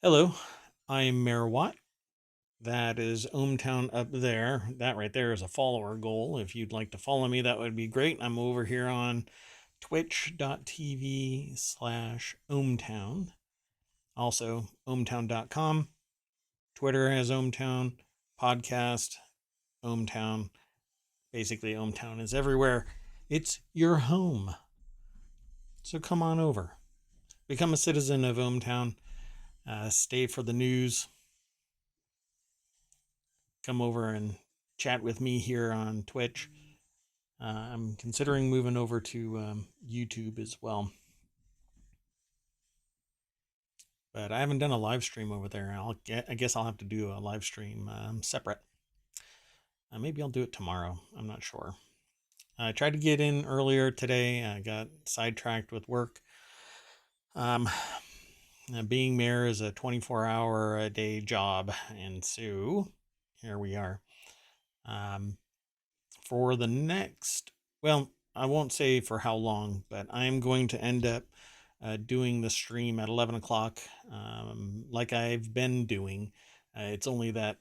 Hello, I'm Mayor Watt. That is ohmTown up there. That right there is a follower goal. If you'd like to follow me, that would be great. I'm over here on twitch.tv/ohmTown. Also, ohmTown.com. Twitter has ohmTown. Podcast, ohmTown. Basically, ohmTown is everywhere. It's your home. So come on over. Become a citizen of ohmTown. Stay for the news. Come over and chat with me here on Twitch. I'm considering moving over to YouTube as well, but I haven't done a live stream over there. I guess I'll have to do a live stream separate. Maybe I'll do it tomorrow. I'm not sure. I tried to get in earlier today. I got sidetracked with work. Being mayor is a 24-hour a day job, and so here we are. For the next, well, I won't say for how long, but I am going to end up doing the stream at 11 o'clock, like I've been doing. It's only that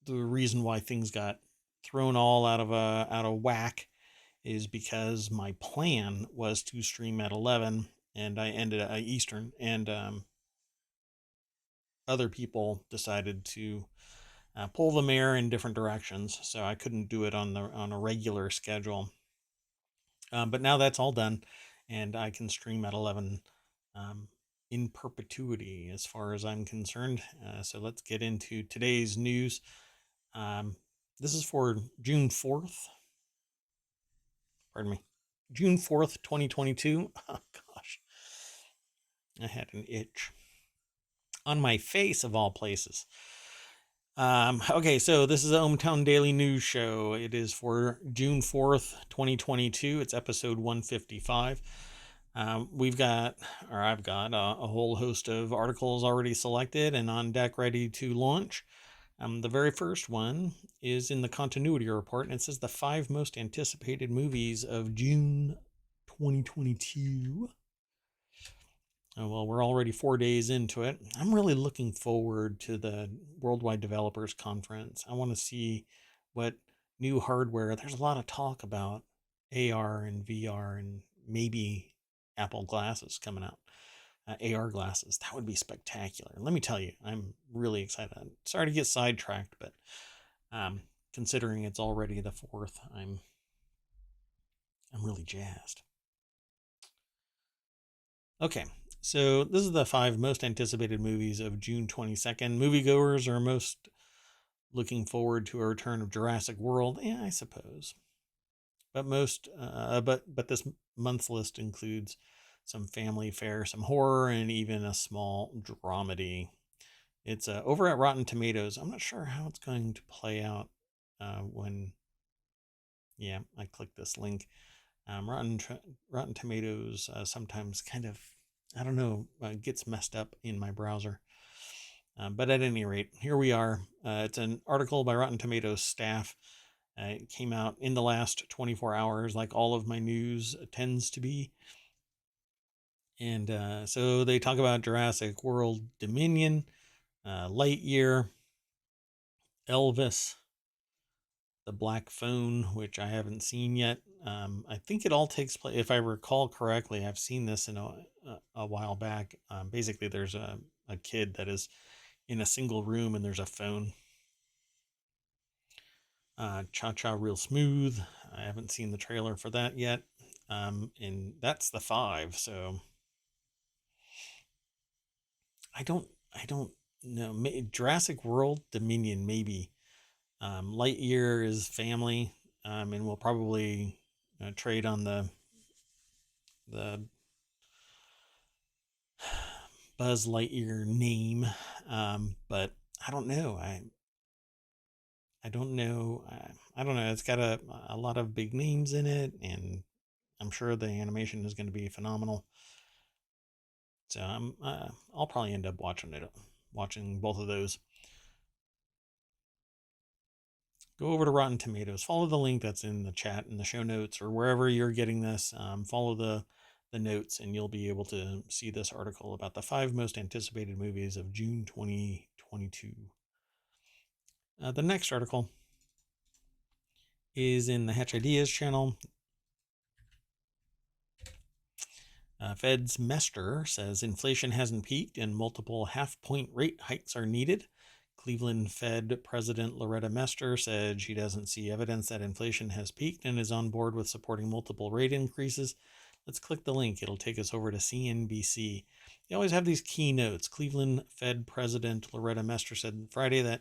the reason why things got thrown all out of whack is because my plan was to stream at 11, and I ended at Eastern, and other people decided to pull the mayor in different directions, so I couldn't do it on a regular schedule. But now that's all done, and I can stream at 11 in perpetuity as far as I'm concerned. So let's get into today's news. This is for June 4th. Pardon me. June 4th, 2022. Oh, gosh. I had an itch on my face, of all places. Okay, so this is the ohmTown Daily News Show. It is for June 4th, 2022. It's episode 155. I've got a whole host of articles already selected and on deck ready to launch. The very first one is in the continuity report, and it says the 5 most anticipated movies of June 2022. Well, we're already 4 days into it. I'm really looking forward to the Worldwide Developers Conference. I want to see what new hardware. There's a lot of talk about AR and VR and maybe Apple glasses coming out. AR glasses. That would be spectacular. Let me tell you, I'm really excited. Sorry to get sidetracked, but considering it's already the 4th, I'm really jazzed. Okay, so this is the 5 most anticipated movies of June 22nd. Moviegoers are most looking forward to a return of Jurassic World. Yeah, I suppose. But but this month's list includes some family fare, some horror, and even a small dramedy. It's over at Rotten Tomatoes. I'm not sure how it's going to play out when. Yeah, I clicked this link. Rotten Tomatoes sometimes kind of, I don't know, gets messed up in my browser. But at any rate, here we are. It's an article by Rotten Tomatoes staff. It came out in the last 24 hours, like all of my news tends to be. And so they talk about Jurassic World Dominion, Lightyear, Elvis, The Black Phone, which I haven't seen yet. I think it all takes place, if I recall correctly, I've seen this in a while back. Basically, there's a kid that is in a single room and there's a phone. Cha-Cha Real Smooth. I haven't seen the trailer for that yet. And that's the 5, so I don't know. Jurassic World Dominion, maybe. Lightyear is family, and we'll probably trade on the Buzz Lightyear name, but I don't know. I don't know. I don't know. It's got a lot of big names in it, and I'm sure the animation is going to be phenomenal. So I'll probably end up watching both of those. Go over to Rotten Tomatoes. Follow the link that's in the chat in the show notes or wherever you're getting this. Follow the the notes, and you'll be able to see this article about the 5 most anticipated movies of June 2022. The next article is in the Hatch Ideas channel. Fed's Mester says inflation hasn't peaked and multiple half-point rate hikes are needed. Cleveland Fed President Loretta Mester said she doesn't see evidence that inflation has peaked and is on board with supporting multiple rate increases. Let's click the link. It'll take us over to CNBC. They always have these keynotes. Cleveland Fed President Loretta Mester said Friday that,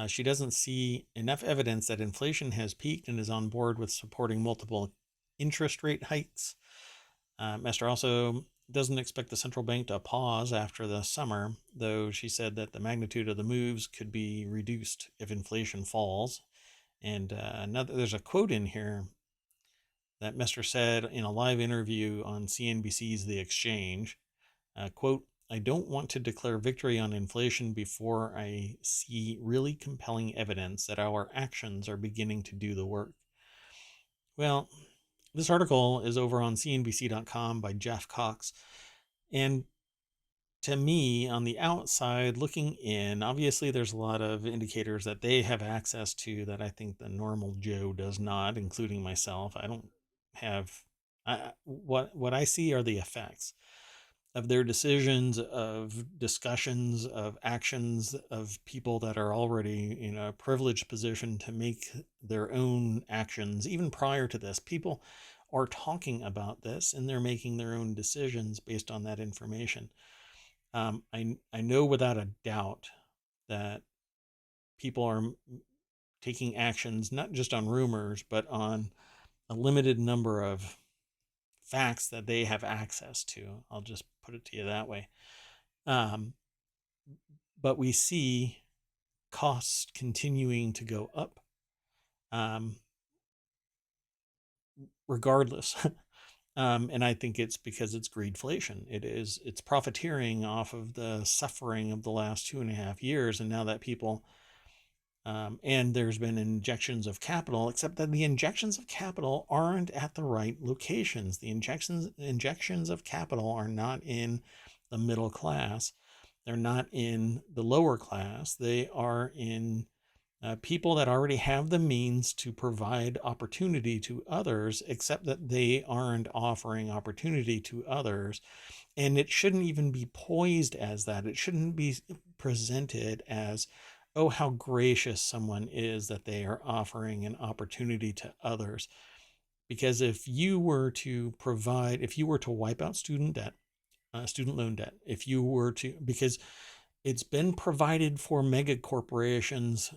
she doesn't see enough evidence that inflation has peaked and is on board with supporting multiple interest rate hikes. Mester also doesn't expect the central bank to pause after the summer, though she said that the magnitude of the moves could be reduced if inflation falls. And there's a quote in here that Mester said in a live interview on CNBC's The Exchange, quote, "I don't want to declare victory on inflation before I see really compelling evidence that our actions are beginning to do the work." Well, this article is over on CNBC.com by Jeff Cox. And to me, on the outside, looking in, obviously there's a lot of indicators that they have access to that I think the normal Joe does not, including myself. I don't have... what I see are the effects of their decisions, of discussions, of actions, of people that are already in a privileged position to make their own actions. Even prior to this, people are talking about this and they're making their own decisions based on that information. I know without a doubt that people are taking actions, not just on rumors, but on a limited number of facts that they have access to. I'll just put it to you that way. But we see costs continuing to go up, regardless. And I think it's because it's greedflation. It's profiteering off of the suffering of the last 2.5 years. And now that people, and there's been injections of capital, except that the injections of capital aren't at the right locations. The injections of capital are not in the middle class. They're not in the lower class. They are in people that already have the means to provide opportunity to others, except that they aren't offering opportunity to others. And it shouldn't even be poised as that. It shouldn't be presented as, oh, how gracious someone is that they are offering an opportunity to others. Because if you were to wipe out student loan debt, because it's been provided for mega corporations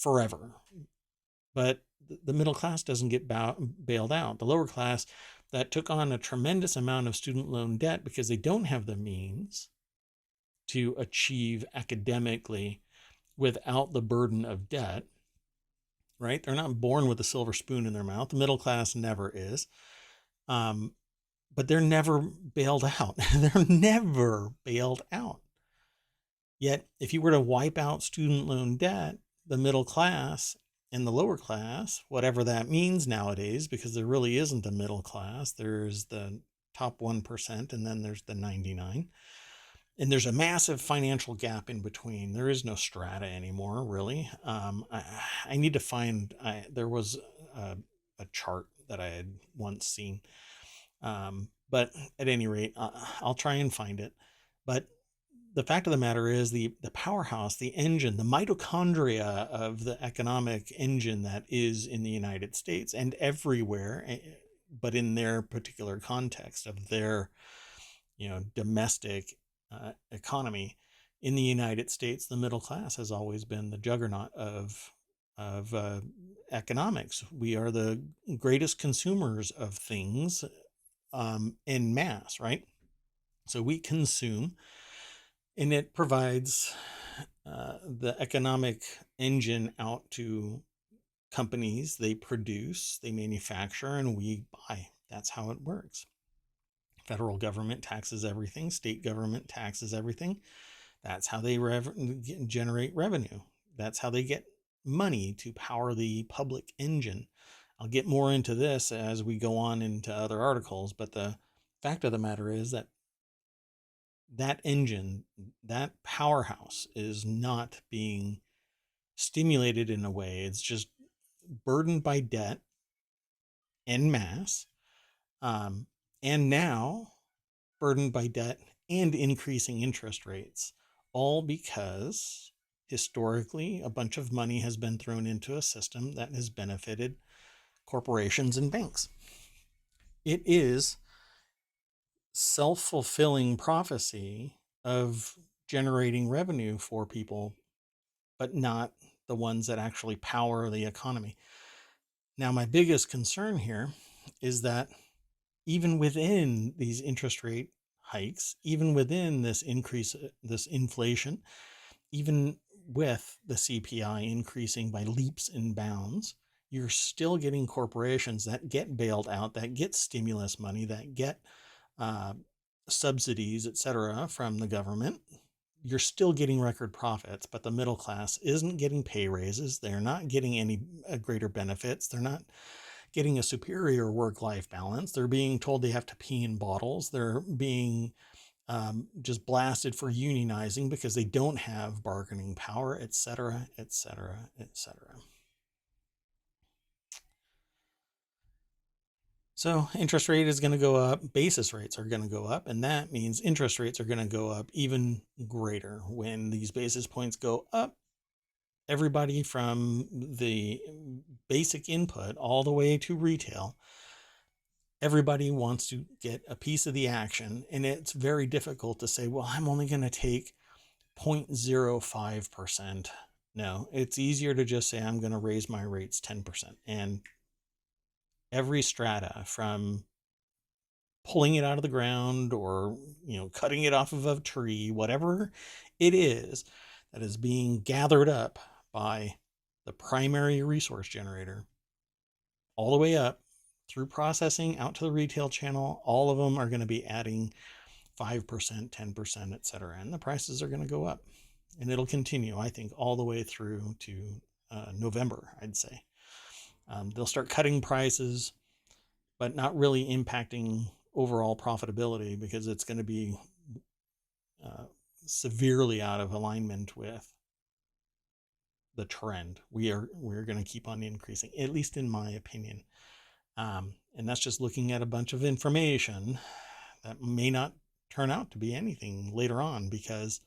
forever, but the middle class doesn't get bailed out. The lower class that took on a tremendous amount of student loan debt because they don't have the means to achieve academically without the burden of debt, right? They're not born with a silver spoon in their mouth. The middle class never is. But they're never bailed out. They're never bailed out. Yet, if you were to wipe out student loan debt, the middle class and the lower class, whatever that means nowadays, because there really isn't a middle class. There's the top 1% and then there's the 99. And there's a massive financial gap in between. There is no strata anymore, really. I need to find, there was a chart that I had once seen. But at any rate, I'll try and find it. But the fact of the matter is the powerhouse, the engine, the mitochondria of the economic engine that is in the United States and everywhere, but in their particular context of their, domestic economy in the United States, the middle class has always been the juggernaut of economics. We are the greatest consumers of things en masse, right? So we consume, and it provides the economic engine out to companies. They produce, they manufacture, and we buy. That's how it works. Federal government taxes everything. State government taxes everything. That's how they generate revenue. That's how they get money to power the public engine. I'll get more into this as we go on into other articles, but the fact of the matter is that that engine, that powerhouse, is not being stimulated in a way. It's just burdened by debt en masse, and now burdened by debt and increasing interest rates, all because historically a bunch of money has been thrown into a system that has benefited corporations and banks. It is self-fulfilling prophecy of generating revenue for people, but not the ones that actually power the economy. Now, my biggest concern here is that even within these interest rate hikes, even within this increase, this inflation, even with the CPI increasing by leaps and bounds, you're still getting corporations that get bailed out, that get stimulus money, that get subsidies, etc., from the government. You're still getting record profits, but the middle class isn't getting pay raises. They're not getting any greater benefits. They're not getting a superior work-life balance. They're being told they have to pee in bottles. They're being just blasted for unionizing because they don't have bargaining power, etc., etc., etc. So interest rate is going to go up, basis rates are going to go up, and that means interest rates are going to go up even greater. When these basis points go up, everybody from the basic input all the way to retail, everybody wants to get a piece of the action, and it's very difficult to say, well, I'm only going to take 0.05%. No, it's easier to just say I'm going to raise my rates 10%. And every strata, from pulling it out of the ground or cutting it off of a tree, whatever it is that is being gathered up by the primary resource generator, all the way up through processing out to the retail channel, all of them are going to be adding 5%, 10%, etc. And the prices are going to go up. And it'll continue, I think, all the way through to November, I'd say. They'll start cutting prices, but not really impacting overall profitability, because it's going to be severely out of alignment with the trend. We're going to keep on increasing, at least in my opinion. And that's just looking at a bunch of information that may not turn out to be anything later on, because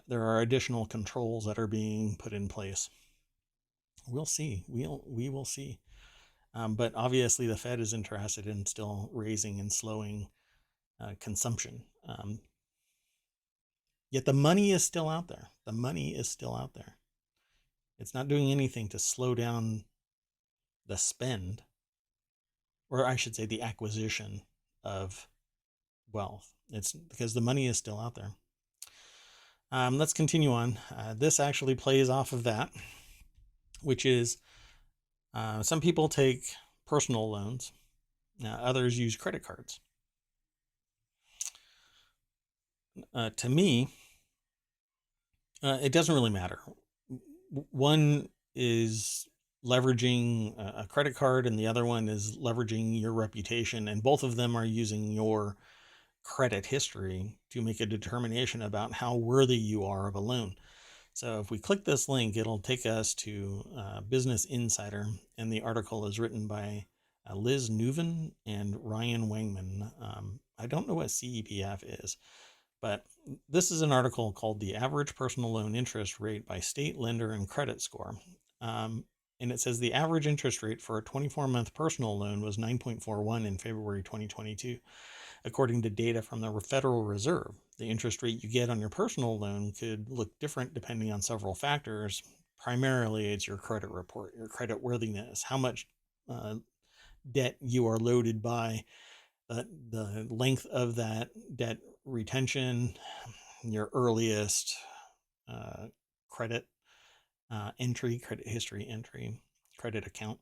there are additional controls that are being put in place. We'll see. We will see. But obviously the Fed is interested in still raising and slowing consumption. Yet the money is still out there. The money is still out there. It's not doing anything to slow down the spend, or I should say the acquisition of wealth. It's because the money is still out there. Let's continue on. This actually plays off of that, which is some people take personal loans. Others use credit cards. To me, it doesn't really matter. One is leveraging a credit card, and the other one is leveraging your reputation, and both of them are using your credit history to make a determination about how worthy you are of a loan. So if we click this link, it'll take us to Business Insider, and the article is written by Liz Neuven and Ryan Wangman. I don't know what CEPF is, but this is an article called The Average Personal Loan Interest Rate by State Lender and Credit Score. And it says the average interest rate for a 24-month personal loan was 9.41 in February 2022. According to data from the Federal Reserve, the interest rate you get on your personal loan could look different depending on several factors. Primarily, it's your credit report, your credit worthiness, how much debt you are loaded by, the length of that debt retention, your earliest credit entry, credit history entry, credit account.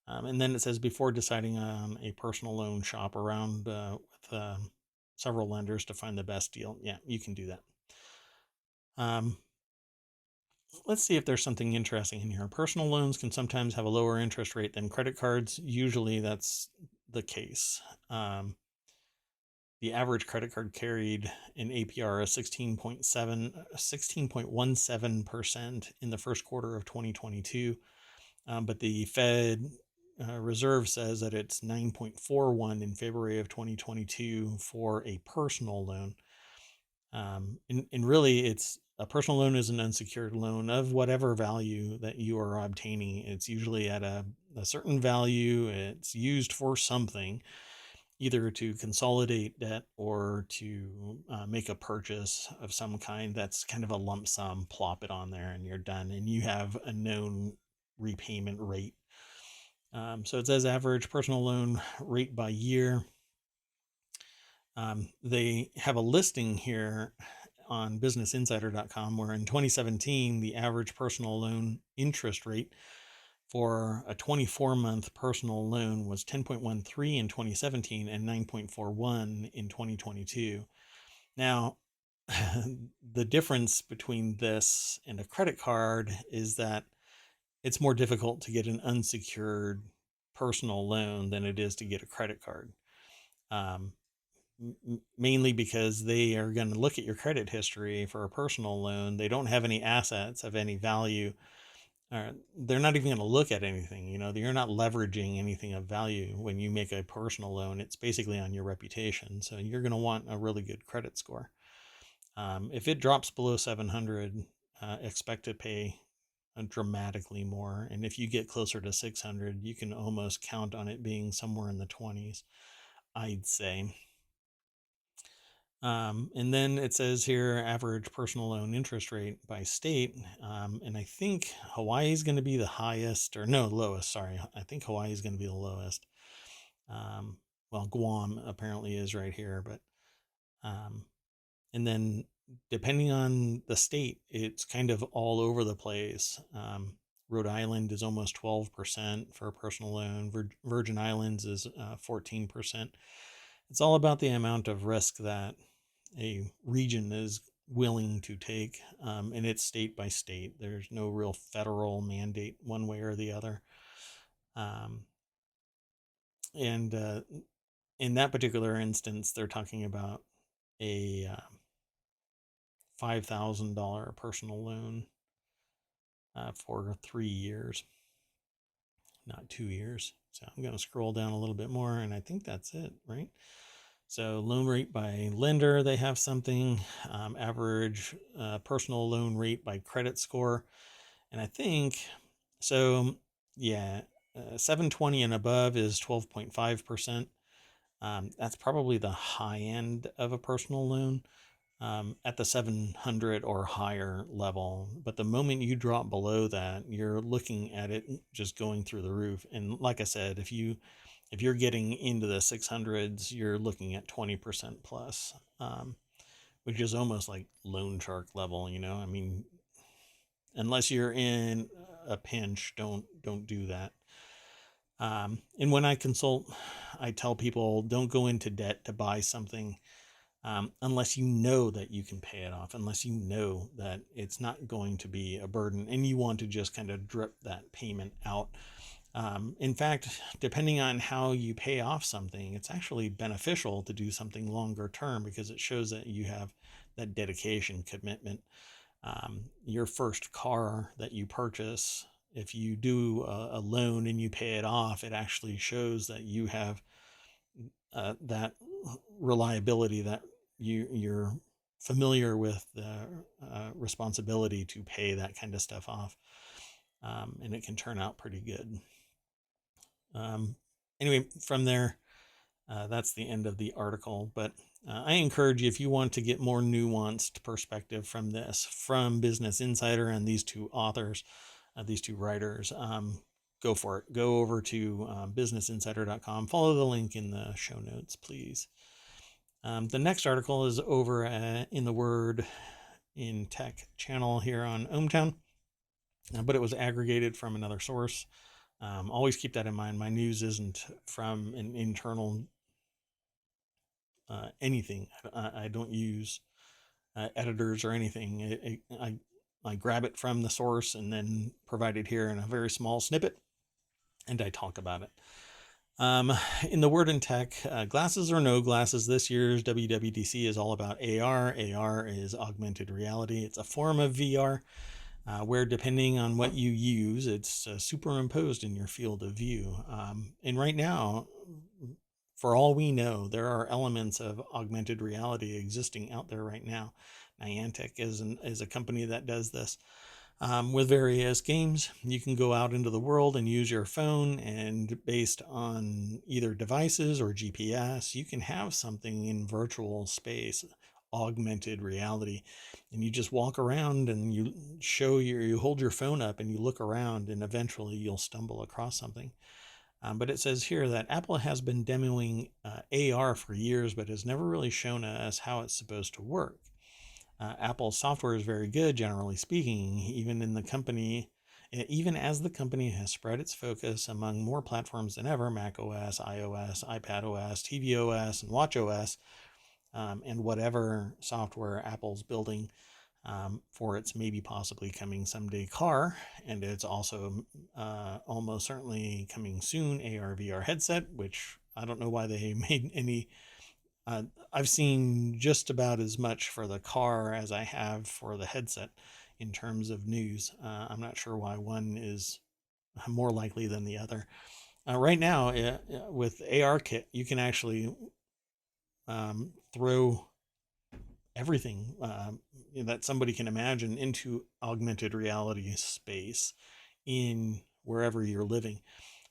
And then it says, before deciding on a personal loan, shop around with several lenders to find the best deal. Yeah, you can do that. let's see if there's something interesting in here. Personal loans can sometimes have a lower interest rate than credit cards. Usually that's the case. The average credit card carried an APR of 16.17% in the first quarter of 2022. But the Fed Reserve says that it's 9.41 in February of 2022 for a personal loan. And really, it's a personal loan is an unsecured loan of whatever value that you are obtaining. It's usually at a certain value. It's used for something, either to consolidate debt or to make a purchase of some kind. That's kind of a lump sum, plop it on there and you're done. And you have a known repayment rate. So it says average personal loan rate by year. They have a listing here on businessinsider.com where in 2017, the average personal loan interest rate for a 24-month personal loan was 10.13 in 2017 and 9.41 in 2022. Now, the difference between this and a credit card is that it's more difficult to get an unsecured personal loan than it is to get a credit card. Mainly because they are going to look at your credit history for a personal loan. They don't have any assets of any value. They're not even going to look at anything. You're not leveraging anything of value when you make a personal loan. It's basically on your reputation. So you're going to want a really good credit score. If it drops below 700, expect to pay dramatically more. And if you get closer to 600, you can almost count on it being somewhere in the 20s, I'd say. And then it says here average personal loan interest rate by state. And I think Hawaii is going to be the highest, or no, lowest. Sorry. I think Hawaii is going to be the lowest. Well, Guam apparently is right here, but, and then depending on the state, it's kind of all over the place. Rhode Island is almost 12% for a personal loan. Virgin Islands is 14%. It's all about the amount of risk that a region is willing to take, and it's state by state. There's no real federal mandate one way or the other. And in that particular instance, they're talking about a $5,000 personal loan for 3 years, not 2 years. So I'm going to scroll down a little bit more, and I think that's it, right? So loan rate by lender, they have something. Average personal loan rate by credit score. And I think, so yeah, 720 and above is 12.5%. That's probably the high end of a personal loan at the 700 or higher level. But the moment you drop below that, you're looking at it just going through the roof. And like I said, if you're getting into the 600s, you're looking at 20% plus, which is almost like loan shark level. I mean, unless you're in a pinch, don't do that. And when I consult, I tell people don't go into debt to buy something unless you know that you can pay it off, unless you know that it's not going to be a burden and you want to just kind of drip that payment out. In fact, depending on how you pay off something, it's actually beneficial to do something longer term because it shows that you have that dedication, commitment. Your first car that you purchase, if you do a loan and you pay it off, it actually shows that you have that reliability, that you're familiar with the responsibility to pay that kind of stuff off. And it can turn out pretty good. Anyway, from there, that's the end of the article. But I encourage you, if you want to get more nuanced perspective from this, from Business Insider and these two authors, these two writers, go for it. Go over to businessinsider.com. Follow the link in the show notes, please. The next article is over in the Word in Tech channel here on ohmTown, but it was aggregated from another source. Always keep that in mind. My news isn't from an internal anything. I don't use editors or anything. I grab it from the source and then provide it here in a very small snippet, and I talk about it. In the word in tech, glasses or no glasses, this year's WWDC is all about AR. AR is augmented reality. It's a form of VR where, depending on what you use, it's superimposed in your field of view. And right now, for all we know, there are elements of augmented reality existing out there right now. Niantic is a company that does this. With various games, you can go out into the world and use your phone, and based on either devices or GPS, you can have something in virtual space, augmented reality, and you just walk around and you hold your phone up and you look around, and eventually you'll stumble across something. But it says here that Apple has been demoing AR for years, but has never really shown us how it's supposed to work. Apple's software is very good, generally speaking, even as the company has spread its focus among more platforms than ever: Mac OS, iOS, iPad OS, tvOS, and watchOS, and whatever software Apple's building for its maybe possibly coming someday car. And it's also almost certainly coming soon AR VR headset, which I don't know why they made any. I've seen just about as much for the car as I have for the headset in terms of news. I'm not sure why one is more likely than the other. Right now, with ARKit, you can actually throw everything that somebody can imagine into augmented reality space in wherever you're living.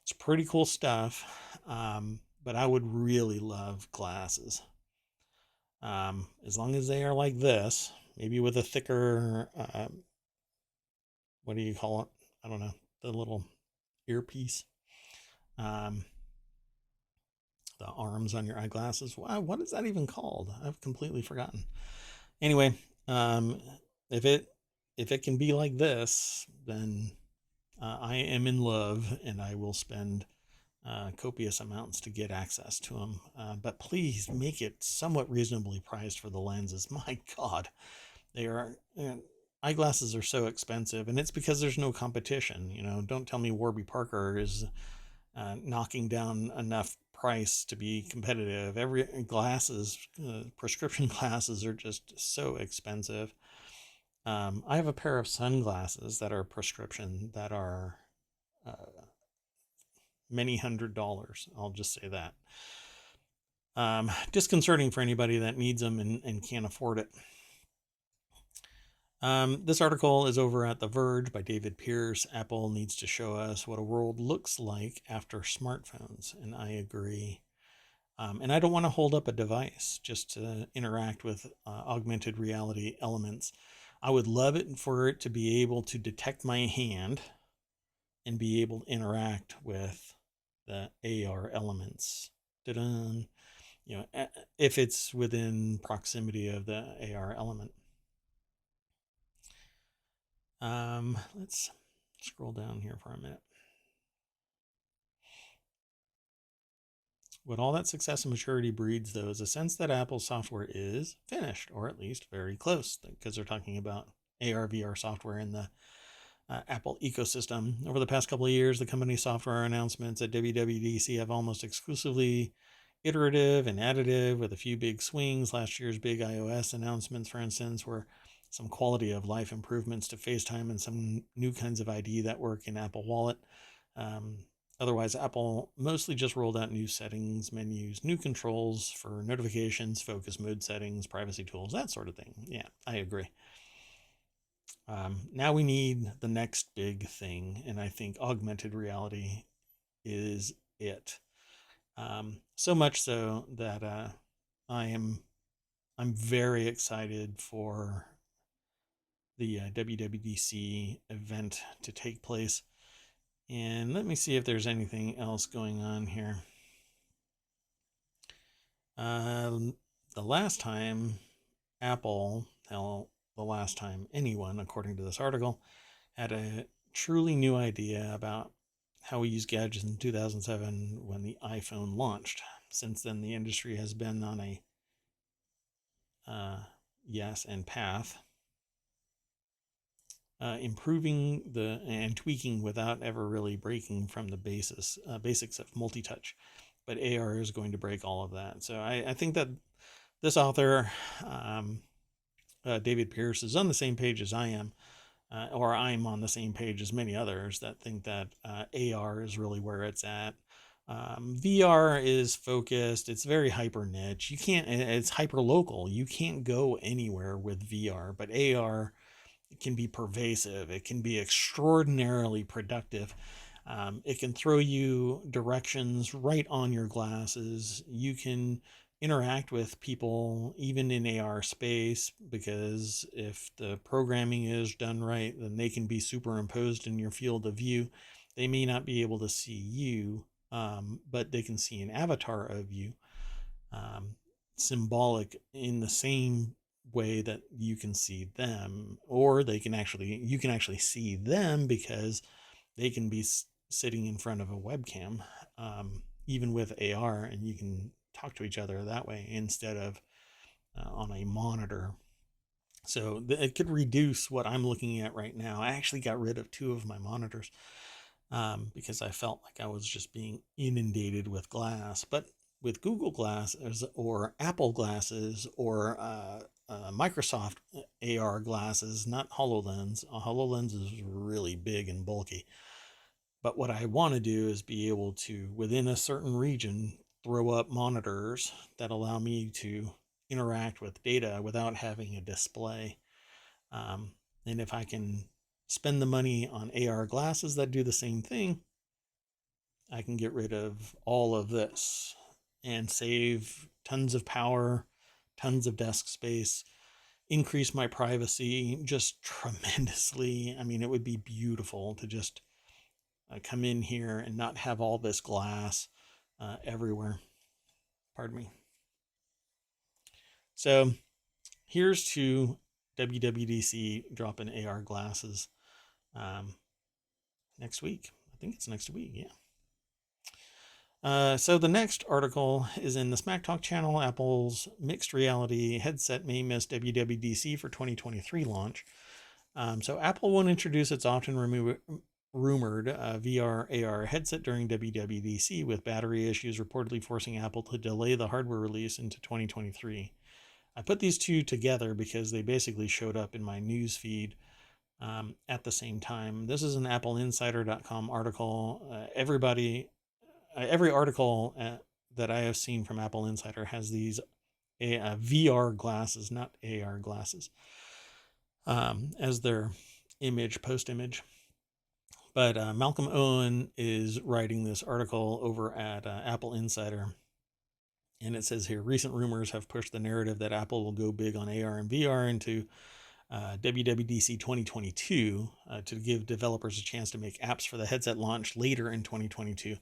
It's pretty cool stuff, but I would really love glasses. As long as they are like this, maybe with a thicker, what do you call it? I don't know, the little earpiece. The arms on your eyeglasses. Wow, what is that even called? I've completely forgotten. Anyway, if it can be like this, then I am in love, and I will spend copious amounts to get access to them. But please make it somewhat reasonably priced for the lenses. My God, they are. Eyeglasses are so expensive, and it's because there's no competition. Don't tell me Warby Parker is knocking down enough price to be competitive. Prescription glasses are just so expensive. I have a pair of sunglasses that are prescription that are many $100s. I'll just say that. Disconcerting for anybody that needs them and can't afford it. This article is over at The Verge by David Pierce. Apple needs to show us what a world looks like after smartphones, and I agree. And I don't want to hold up a device just to interact with augmented reality elements. I would love it for it to be able to detect my hand and be able to interact with the AR elements. Ta-da! If it's within proximity of the AR element. Let's scroll down here for a minute. What all that success and maturity breeds, though, is a sense that Apple's software is finished, or at least very close, because they're talking about AR, VR software in the Apple ecosystem. Over the past couple of years, the company's software announcements at WWDC have almost exclusively iterative and additive, with a few big swings. Last year's big iOS announcements, for instance, were some quality of life improvements to FaceTime and some new kinds of ID that work in Apple Wallet. Otherwise, Apple mostly just rolled out new settings, menus, new controls for notifications, focus mode settings, privacy tools, that sort of thing. Yeah, I agree. Now we need the next big thing, and I think augmented reality is it. So much so that I'm very excited for the WWDC event to take place. And let me see if there's anything else going on here. The last time the last time anyone, according to this article, had a truly new idea about how we use gadgets in 2007 when the iPhone launched. Since then, the industry has been on a path. improving and tweaking without ever really breaking from the basics of multi-touch. But AR is going to break all of that. So I think that this author, David Pierce, is on the same page as I am, or I'm on the same page as many others that think that AR is really where it's at. VR is focused. It's very hyper niche. It's hyper local. You can't go anywhere with VR, but AR can be pervasive. It can be extraordinarily productive. It can throw you directions right on your glasses. You can interact with people even in AR space, because if the programming is done right, then they can be superimposed in your field of view. They may not be able to see you, but they can see an avatar of you, symbolic in the same way that you can see them, or you can actually see them because they can be sitting in front of a webcam, even with AR, and you can talk to each other that way instead of on a monitor. So it could reduce what I'm looking at right now. I actually got rid of 2 of my monitors because I felt like I was just being inundated with glass. But with Google glasses or Apple glasses or Microsoft AR glasses, not HoloLens. HoloLens is really big and bulky. But what I want to do is be able to, within a certain region, throw up monitors that allow me to interact with data without having a display. And if I can spend the money on AR glasses that do the same thing, I can get rid of all of this and save tons of power, tons of desk space, increase my privacy just tremendously. I mean, it would be beautiful to just come in here and not have all this glass everywhere. Pardon me. So here's to WWDC dropping AR glasses next week. I think it's next week, yeah. So the next article is in the Smack Talk channel. Apple's mixed reality headset may miss WWDC for 2023 launch. So Apple won't introduce its often rumored VR AR headset during WWDC, with battery issues reportedly forcing Apple to delay the hardware release into 2023. I put these 2 together because they basically showed up in my news feed at the same time. This is an AppleInsider.com article. Every article that I have seen from Apple Insider has these VR glasses, not AR glasses, as their post image. But Malcolm Owen is writing this article over at Apple Insider. And it says here, recent rumors have pushed the narrative that Apple will go big on AR and VR into WWDC 2022 to give developers a chance to make apps for the headset launch later in 2022.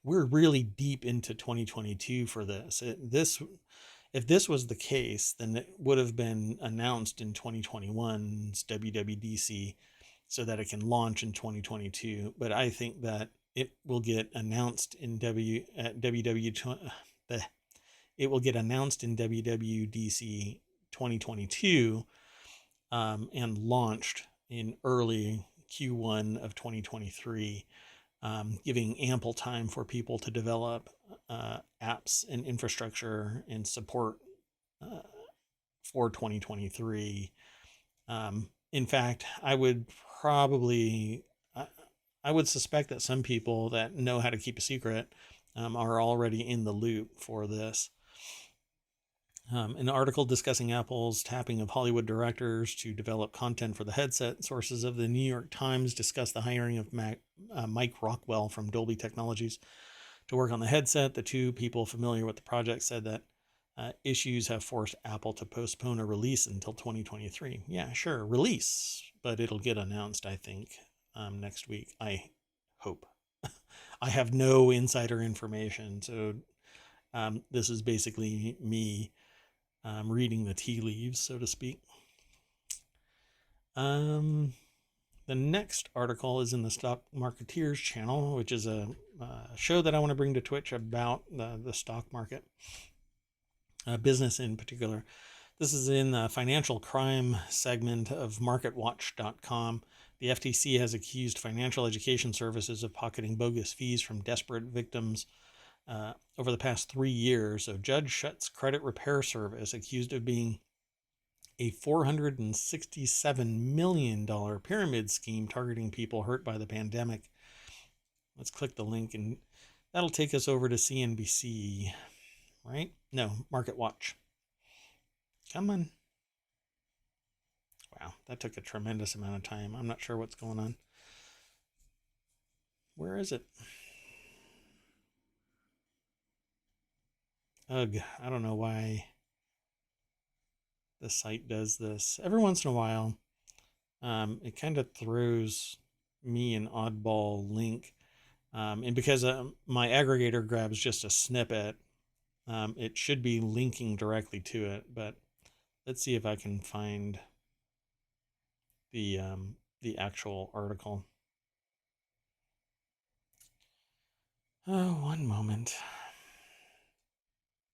We're really deep into 2022 for this. If this was the case, then it would have been announced in 2021's WWDC so that it can launch in 2022. But I think that it will get announced in it will get announced in WWDC 2022 and launched in early Q1 of 2023, giving ample time for people to develop apps and infrastructure and support for 2023. In fact, I would suspect that some people that know how to keep a secret are already in the loop for this. An article discussing Apple's tapping of Hollywood directors to develop content for the headset. Sources of the New York Times discuss the hiring of Mike Rockwell from Dolby Technologies to work on the headset. The 2 people familiar with the project said that issues have forced Apple to postpone a release until 2023. Yeah, sure, release, but it'll get announced, I think, next week. I hope. I have no insider information, so this is basically me reading the tea leaves, so to speak. The next article is in the Stock Marketeers channel, which is a show that I want to bring to Twitch about the stock market, business in particular. This is in the financial crime segment of MarketWatch.com. The FTC has accused financial education services of pocketing bogus fees from desperate victims over the past 3 years. A judge shuts credit repair service accused of being a $467 million pyramid scheme targeting people hurt by the pandemic. Let's click the link and that'll take us over to CNBC, right? No, Market Watch. Come on. Wow, that took a tremendous amount of time. I'm not sure what's going on. Where is it? Ugh, I don't know why the site does this. Every once in a while, it kind of throws me an oddball link. And because my aggregator grabs just a snippet, it should be linking directly to it. But let's see if I can find the actual article. Oh, one moment.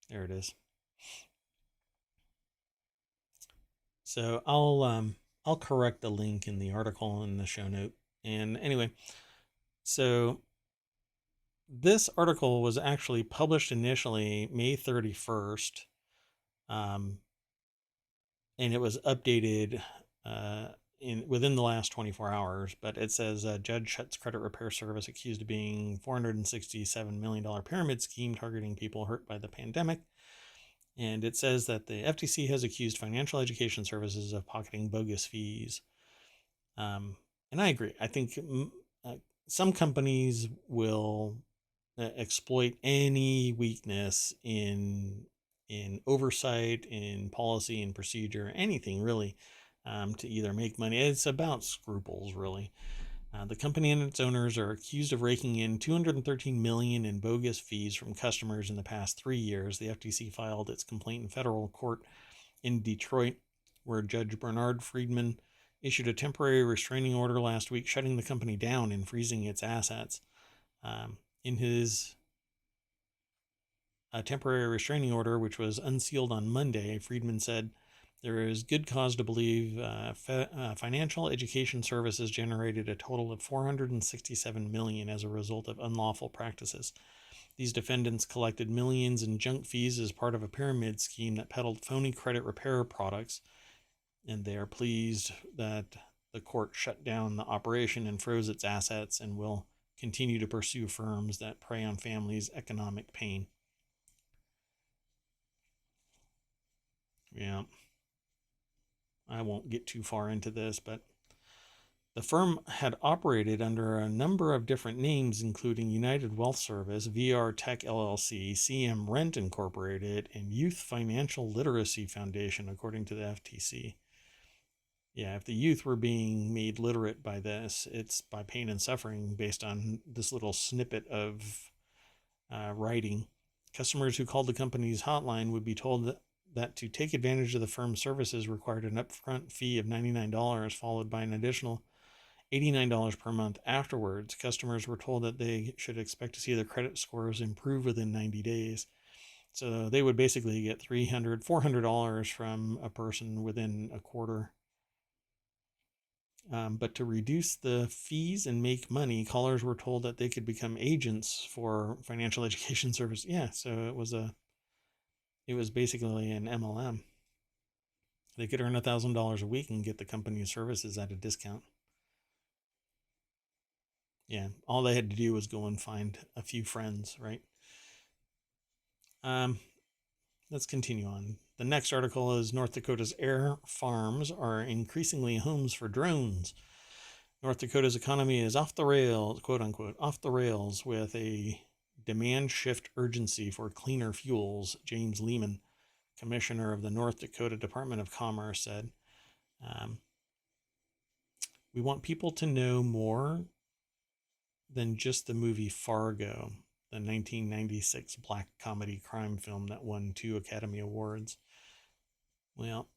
There it is. So I'll correct the link in the article in the show note. And anyway, so this article was actually published initially May 31st, and it was updated within the last 24 hours. But it says judge shuts credit repair service accused of being $467 million pyramid scheme targeting people hurt by the pandemic. And it says that the FTC has accused financial education services of pocketing bogus fees. And I agree. I think some companies will exploit any weakness in oversight, in policy and procedure, anything really, to either make money. It's about scruples, really. The company and its owners are accused of raking in $213 million in bogus fees from customers in the past 3 years. The FTC filed its complaint in federal court in Detroit, where Judge Bernard Friedman issued a temporary restraining order last week, shutting the company down and freezing its assets. In his temporary restraining order, which was unsealed on Monday, Friedman said, there is good cause to believe financial education services generated a total of $467 million as a result of unlawful practices. These defendants collected millions in junk fees as part of a pyramid scheme that peddled phony credit repair products, and they are pleased that the court shut down the operation and froze its assets and will continue to pursue firms that prey on families' economic pain. Yeah. I won't get too far into this, but the firm had operated under a number of different names, including United Wealth Service, VR Tech LLC, CM Rent Incorporated, and Youth Financial Literacy Foundation, according to the FTC. Yeah, if the youth were being made literate by this, it's by pain and suffering based on this little snippet of writing. Customers who called the company's hotline would be told that to take advantage of the firm's services required an upfront fee of $99, followed by an additional $89 per month afterwards. Customers were told that they should expect to see their credit scores improve within 90 days. So they would basically get $300, $400 from a person within a quarter. But to reduce the fees and make money, callers were told that they could become agents for financial education service. Yeah, so it was basically an MLM. They could earn $1,000 a week and get the company's services at a discount. Yeah, all they had to do was go and find a few friends, right? Let's continue on. The next article is North Dakota's air farms are increasingly homes for drones. North Dakota's economy is off the rails, quote unquote, off the rails with a demand shift urgency for cleaner fuels, James Lehman, commissioner of the North Dakota Department of Commerce, said. We want people to know more than just the movie Fargo, the 1996 black comedy crime film that won 2 Academy Awards. Well,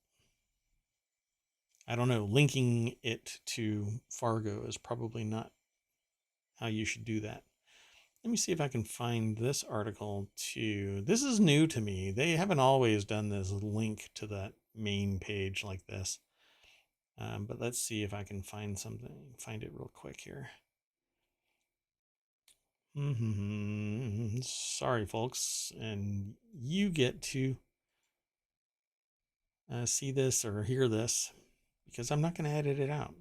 I don't know. Linking it to Fargo is probably not how you should do that. Let me see if I can find this article too. This is new to me. They haven't always done this link to that main page like this. But let's see if I can find it real quick here. Sorry, folks. And you get to see this or hear this because I'm not going to edit it out.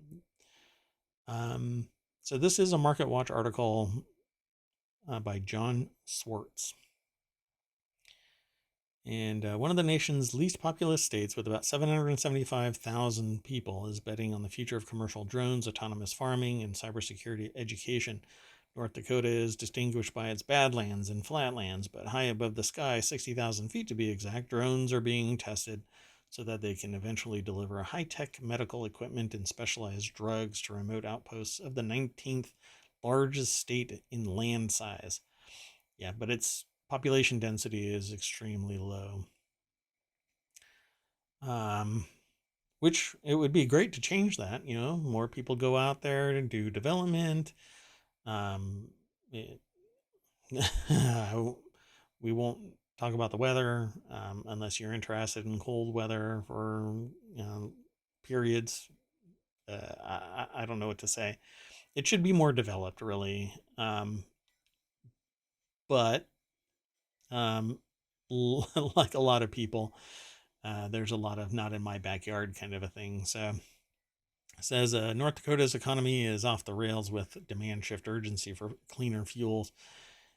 So this is a Market Watch article by John Swartz. And one of the nation's least populous states, with about 775,000 people, is betting on the future of commercial drones, autonomous farming, and cybersecurity education. North Dakota is distinguished by its badlands and flatlands, but high above the sky, 60,000 feet to be exact, drones are being tested so that they can eventually deliver high-tech medical equipment and specialized drugs to remote outposts of the 19th largest state in land size. Yeah, but its population density is extremely low. Which it would be great to change that, more people go out there to do development. We won't talk about the weather unless you're interested in cold weather for periods. I don't know what to say. It should be more developed, really. But like a lot of people, there's a lot of not in my backyard kind of a thing. So it says North Dakota's economy is off the rails with demand shift urgency for cleaner fuels.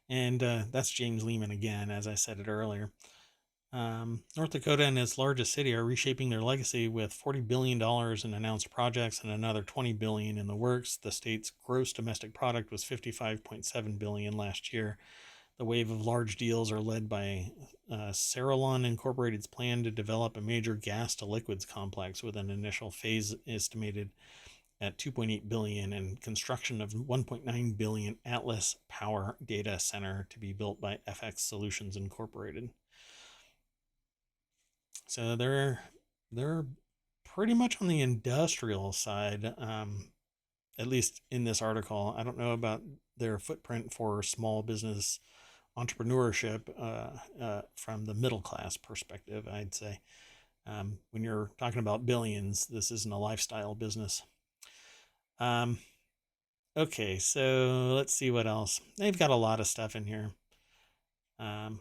And that's James Lehman again, as I said it earlier. North Dakota and its largest city are reshaping their legacy with $40 billion in announced projects and another $20 billion in the works. The state's gross domestic product was $55.7 billion last year. The wave of large deals are led by Sarillon Incorporated's plan to develop a major gas to liquids complex with an initial phase estimated at $2.8 billion and construction of $1.9 billion Atlas Power Data Center to be built by FX Solutions Incorporated. So they're pretty much on the industrial side, at least in this article. I don't know about their footprint for small business entrepreneurship from the middle class perspective, I'd say. When you're talking about billions, this isn't a lifestyle business. Okay, so let's see what else. They've got a lot of stuff in here. So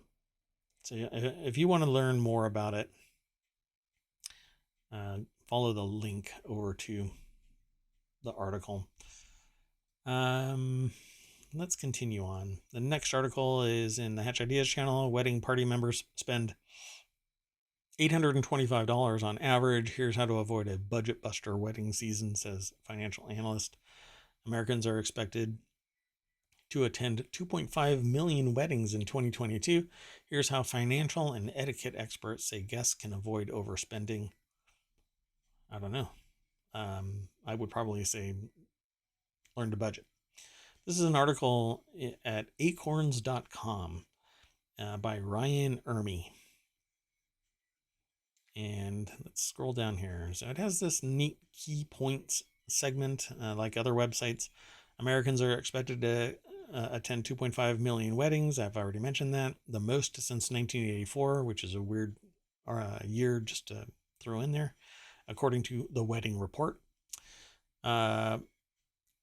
if you want to learn more about it, follow the link over to the article. Let's continue on. The next article is in the Hatch Ideas channel. Wedding party members spend $825 on average. Here's how to avoid a budget buster wedding season, says financial analyst. Americans are expected to attend 2.5 million weddings in 2022. Here's how financial and etiquette experts say guests can avoid overspending. I don't know. I would probably say learn to budget. This is an article at acorns.com by Ryan Ermey. And let's scroll down here. So it has this neat key points segment like other websites. Americans are expected to attend 2.5 million weddings. I've already mentioned that. The most since 1984, which is a weird year just to throw in there, according to the Wedding Report.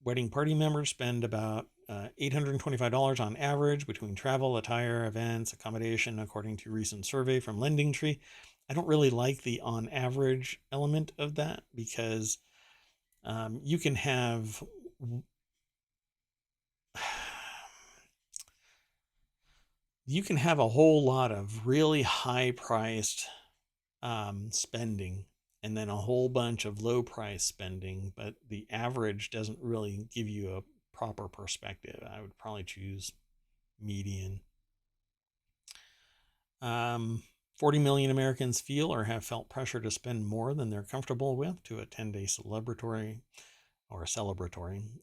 Wedding party members spend about $825 on average between travel, attire, events, accommodation, according to a recent survey from LendingTree. I don't really like the on average element of that because you can have a whole lot of really high priced spending and then a whole bunch of low price spending, but the average doesn't really give you a proper perspective. I would probably choose median. 40 million Americans feel or have felt pressure to spend more than they're comfortable with to attend a celebratory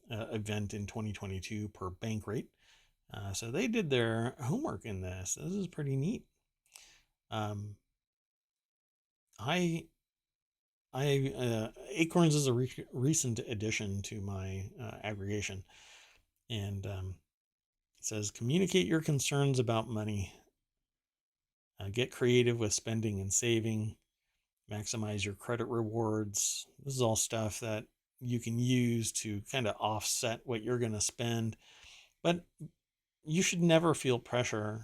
event in 2022 per Bankrate. So they did their homework in this. This is pretty neat. Acorns is a recent addition to my aggregation, and says, communicate your concerns about money. Get creative with spending and saving. Maximize your credit rewards. This is all stuff that you can use to kind of offset what you're going to spend. But you should never feel pressure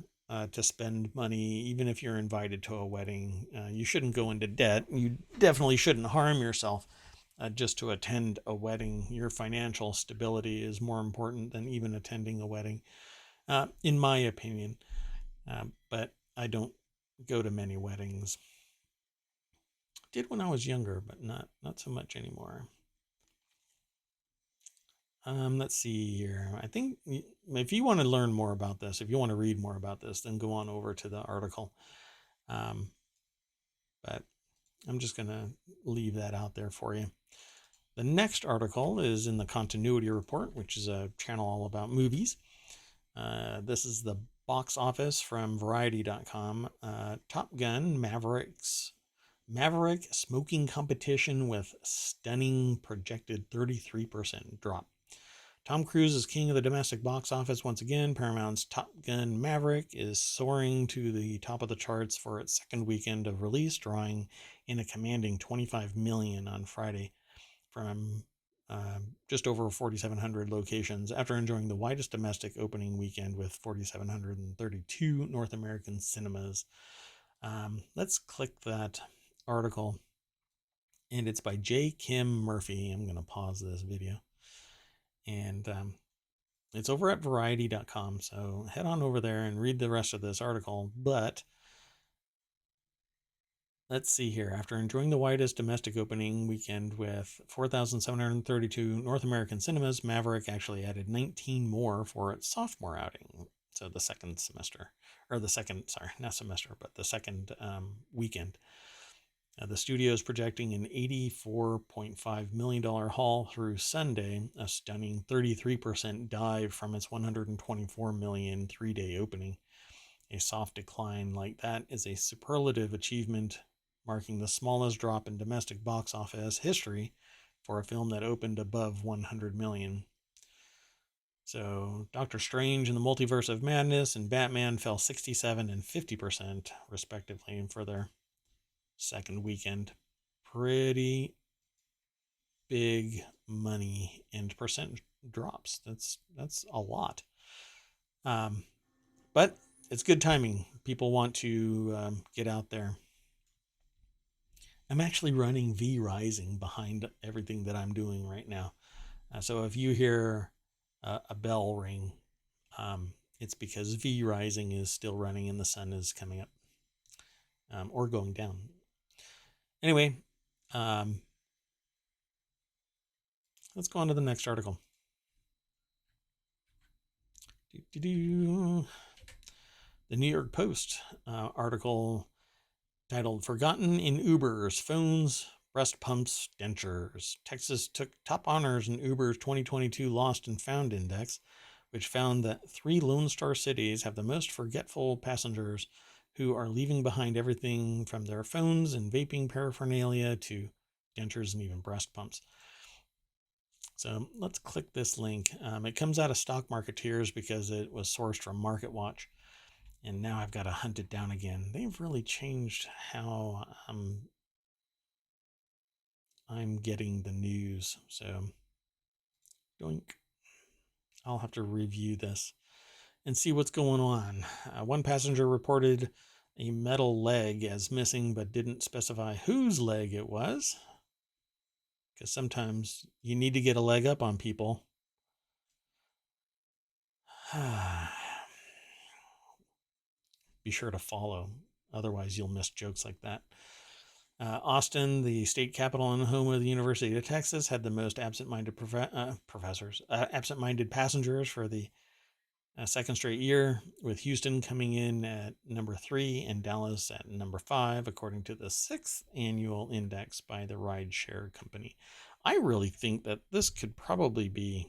to spend money, even if you're invited to a wedding. You shouldn't go into debt. You definitely shouldn't harm yourself just to attend a wedding. Your financial stability is more important than even attending a wedding, in my opinion. But I don't go to many weddings. Did when I was younger, but not so much anymore. Let's see here. I think if you want to learn more about this, if you want to read more about this, then go on over to the article. But I'm just going to leave that out there for you. The next article is in the Continuity Report, which is a channel all about movies. This is the box office from Variety.com. Top Gun Maverick smoking competition with stunning projected 33% drop. Tom Cruise is king of the domestic box office once again. Paramount's Top Gun Maverick is soaring to the top of the charts for its second weekend of release, drawing in a commanding $25 million on Friday from just over 4,700 locations, after enjoying the widest domestic opening weekend with 4,732 North American cinemas. Let's click that article, and it's by J. Kim Murphy. I'm going to pause this video. And it's over at Variety.com, so head on over there and read the rest of this article. But let's see here. After enjoying the widest domestic opening weekend with 4,732 North American cinemas, Maverick actually added 19 more for its sophomore outing. So the second semester, or the second, sorry, not semester, but the second weekend. The studio is projecting an $84.5 million haul through Sunday, a stunning 33% dive from its $124 million three-day opening. A soft decline like that is a superlative achievement, marking the smallest drop in domestic box office history for a film that opened above $100 million. So, Doctor Strange and the Multiverse of Madness and Batman fell 67% and 50%, respectively, for their second weekend. Pretty big money and percent drops. That's a lot. But it's good timing. People want to get out there. I'm actually running V Rising behind everything that I'm doing right now. So if you hear a bell ring, it's because V Rising is still running and the sun is coming up or going down. Anyway, let's go on to the next article. The New York Post article titled "Forgotten in Ubers, Phones, Breast Pumps, Dentures." Texas took top honors in Uber's 2022 Lost and Found Index, which found that 3 Lone Star cities have the most forgetful passengers, who are leaving behind everything from their phones and vaping paraphernalia to dentures and even breast pumps. So let's click this link. It comes out of Stock Marketeers because it was sourced from MarketWatch. And now I've got to hunt it down again. They've really changed how I'm getting the news. So, doink. I'll have to review this and see what's going on. One passenger reported a metal leg as missing, but didn't specify whose leg it was. Because sometimes you need to get a leg up on people. Be sure to follow, otherwise you'll miss jokes like that. Austin, the state capital and home of the University of Texas, had the most absent-minded absent-minded passengers for the second straight year, with Houston coming in at number 3 and Dallas at number 5, according to the 6th annual index by the rideshare company. I really think that this could probably be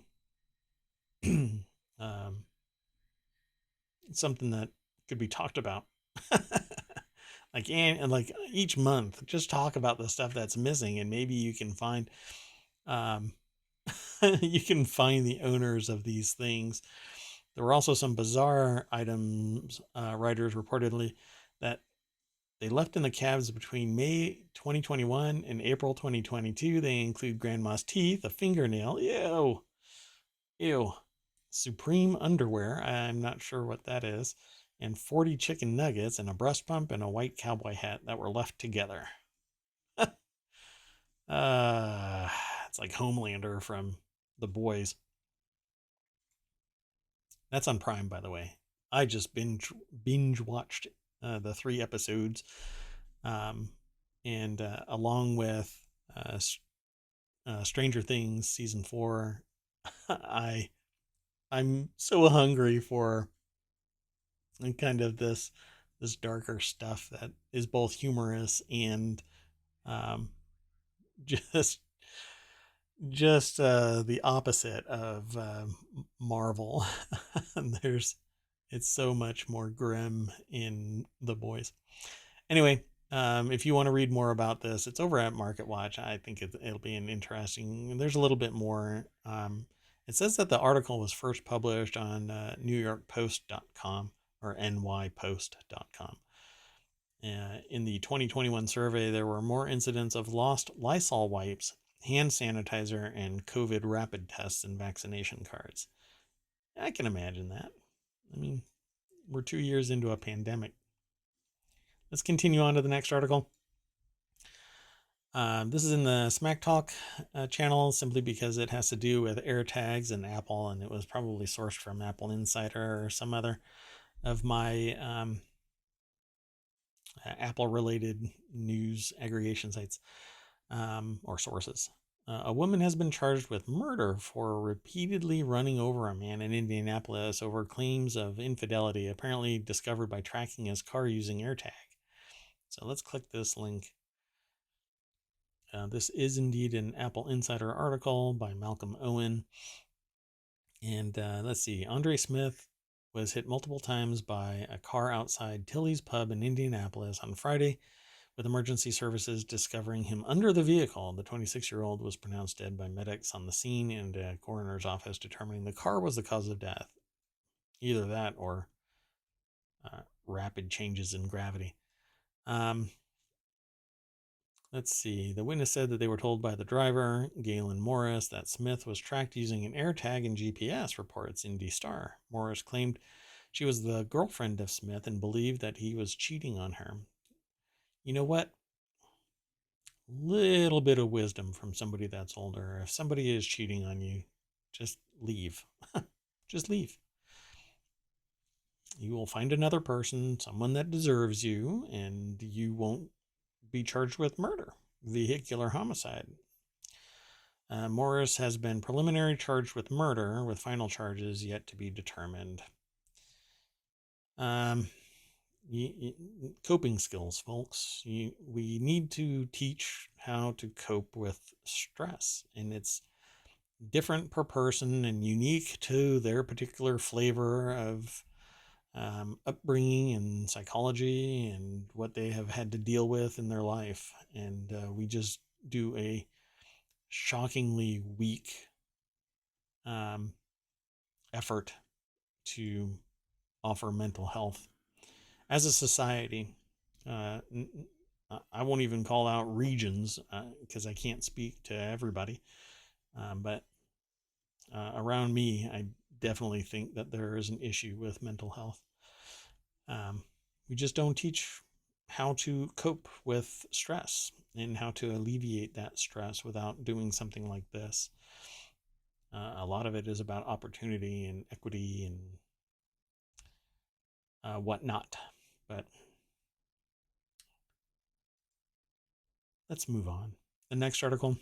something that could be talked about. like each month, just talk about the stuff that's missing, and maybe you can find you can find the owners of these things There were also some bizarre items, writers reportedly, that they left in the cabs between May 2021 and April 2022. They include grandma's teeth, a fingernail, ew, ew, Supreme underwear, I'm not sure what that is, and 40 chicken nuggets and a breast pump and a white cowboy hat that were left together. uh, it's like Homelander from The Boys. That's on Prime, by the way. I just binge watched the 3 episodes, um, and along with uh, Stranger Things season 4, I'm so hungry for kind of this darker stuff that is both humorous and um, just the opposite of Marvel. There's It's so much more grim in The Boys. Anyway, if you want to read more about this, it's over at Market Watch. I think it'll be an interesting. There's a little bit more. It says that the article was first published on NewYorkPost.com or NYPost.com. In the 2021 survey, there were more incidents of lost Lysol wipes, hand sanitizer, and COVID rapid tests and vaccination cards. I can imagine that. I mean, we're 2 years into a pandemic. Let's continue on to the next article. This is in the Smack Talk channel simply because it has to do with AirTags and Apple, and it was probably sourced from Apple Insider or some other of my Apple-related news aggregation sites or sources. A woman has been charged with murder for repeatedly running over a man in Indianapolis over claims of infidelity, apparently discovered by tracking his car using AirTag. So let's click this link. This is indeed an Apple Insider article by Malcolm Owen. And let's see, Andre Smith was hit multiple times by a car outside Tilly's Pub in Indianapolis on Friday, with emergency services discovering him under the vehicle. The 26-year-old was pronounced dead by medics on the scene, and a coroner's office determining the car was the cause of death. Either that or rapid changes in gravity. Let's see. The witness said that they were told by the driver, Galen Morris, that Smith was tracked using an AirTag and GPS, reports Indy Star. Morris claimed she was the girlfriend of Smith and believed that he was cheating on her. You know what? Little bit of wisdom from somebody that's older. If somebody is cheating on you, just leave. Just leave. You will find another person, someone that deserves you, and you won't be charged with murder, vehicular homicide. Morris has been preliminary charged with murder, with final charges yet to be determined. Coping skills, folks. We need to teach how to cope with stress, and it's different per person and unique to their particular flavor of upbringing and psychology and what they have had to deal with in their life. And we just do a shockingly weak effort to offer mental health as a society. I won't even call out regions because I can't speak to everybody. But around me, I definitely think that there is an issue with mental health. We just don't teach how to cope with stress and how to alleviate that stress without doing something like this. A lot of it is about opportunity and equity and whatnot. But let's move on. The next article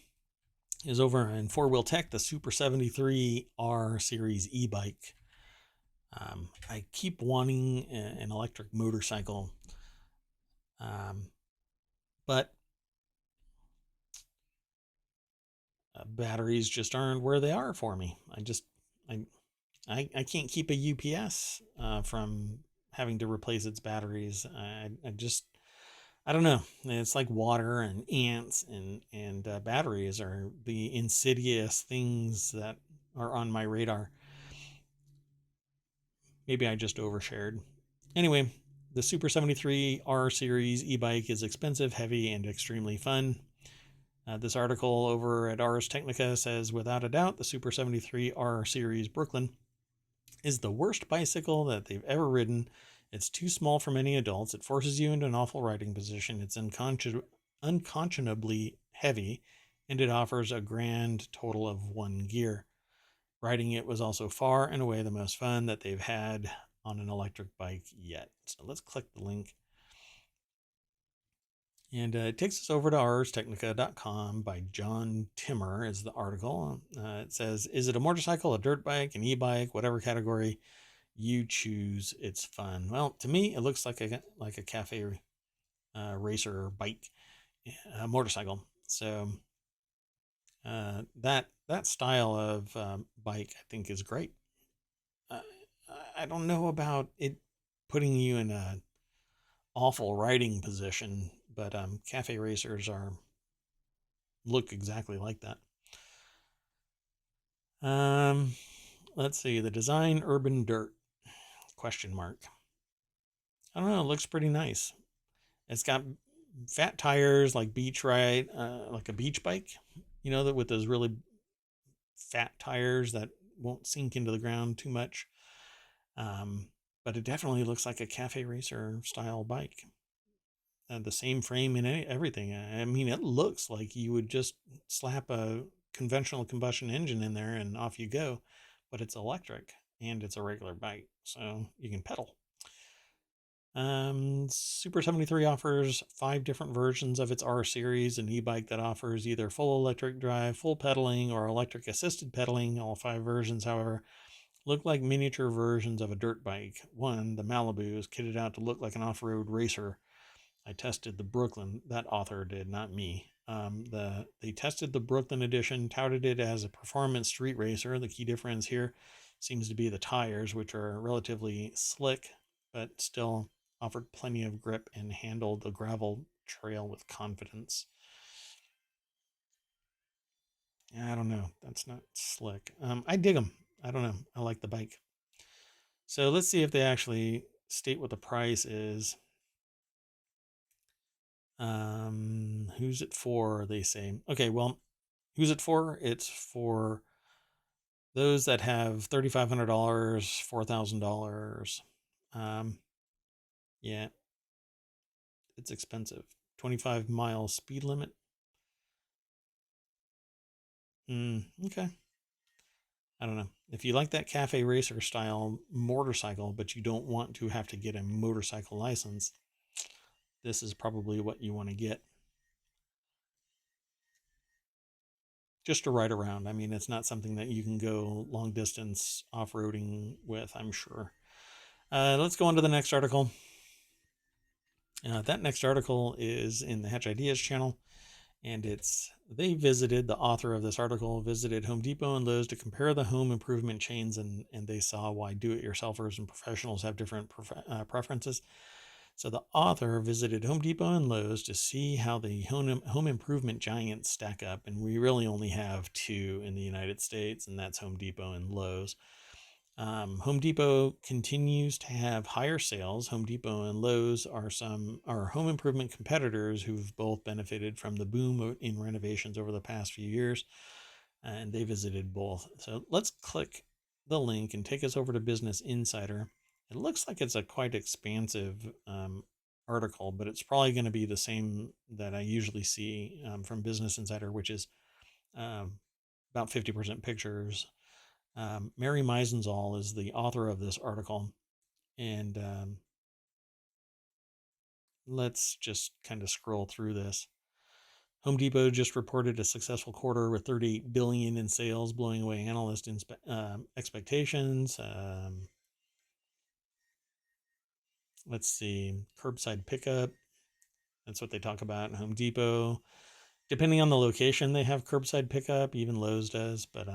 is over in Four Wheel Tech, the Super 73R Series e-bike. I keep wanting an electric motorcycle, but batteries just aren't where they are for me. I can't keep a UPS from having to replace its batteries. I don't know. It's like water and ants and batteries are the insidious things that are on my radar. Maybe I just overshared. Anyway, the Super 73 R Series e-bike is expensive, heavy, and extremely fun. This article over at Ars Technica says, without a doubt, the Super 73 R Series Brooklyn is the worst bicycle that they've ever ridden. It's too small for many adults. It forces you into an awful riding position. It's unconscionably heavy, and it offers a grand total of 1 gear. Riding it was also far and away the most fun that they've had on an electric bike yet. So let's click the link. And it takes us over to arstechnica.com by John Timmer is the article. It says, is it a motorcycle, a dirt bike, an e-bike, whatever category you choose, it's fun. Well, to me, it looks like a cafe racer bike, motorcycle. So that style of bike, I think, is great. I don't know about it putting you in a awful riding position, but cafe racers look exactly like that. Let's see, the design urban dirt ? I don't know, it looks pretty nice. It's got fat tires like beach ride, like a beach bike, that with those really fat tires that won't sink into the ground too much. But it definitely looks like a cafe racer style bike. The same frame and everything. I mean, it looks like you would just slap a conventional combustion engine in there and off you go, but it's electric and it's a regular bike, so you can pedal. Super 73 offers 5 different versions of its R series, an e-bike that offers either full electric drive, full pedaling, or electric assisted pedaling. All 5 versions, however, look like miniature versions of a dirt bike. One, the Malibu, is kitted out to look like an off-road racer. I tested the Brooklyn. That author did, not me. They tested the Brooklyn edition, touted it as a performance street racer. The key difference here seems to be the tires, which are relatively slick, but still offered plenty of grip and handled the gravel trail with confidence. I don't know. That's not slick. I dig them. I don't know. I like the bike. So let's see if they actually state what the price is. Who's it for? They say. Okay, well, who's it for? It's for those that have $3,500, $4,000. Yeah, it's expensive. 25-mile speed limit. Okay. I don't know. If you like that cafe racer style motorcycle, but you don't want to have to get a motorcycle license, this is probably what you want to get. Just to ride around. I mean, it's not something that you can go long distance off-roading with, I'm sure. Let's go on to the next article. That next article is in the Hatch Ideas channel, and the author of this article visited Home Depot and Lowe's to compare the home improvement chains, and they saw why do-it-yourselfers and professionals have different preferences. So the author visited Home Depot and Lowe's to see how the home improvement giants stack up, and we really only have 2 in the United States, and that's Home Depot and Lowe's. Home Depot continues to have higher sales. Home Depot and Lowe's are home improvement competitors who've both benefited from the boom in renovations over the past few years, and they visited both. So let's click the link and take us over to Business Insider. It looks like it's a quite expansive article, but it's probably going to be the same that I usually see from Business Insider, which is about 50% pictures. Mary Meisenzahl is the author of this article, and let's just kind of scroll through this. Home Depot just reported a successful quarter with $38 billion in sales, blowing away analyst expectations. Let's see, curbside pickup. That's what they talk about in Home Depot. Depending on the location, they have curbside pickup. Even Lowe's does, but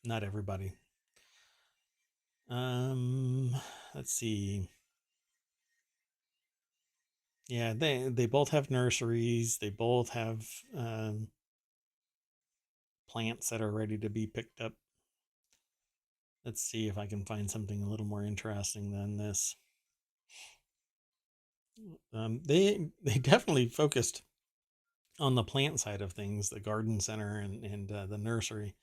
not everybody. Let's see. Yeah, they both have nurseries. They both have plants that are ready to be picked up. Let's see if I can find something a little more interesting than this. They definitely focused on the plant side of things, the garden center and the nursery.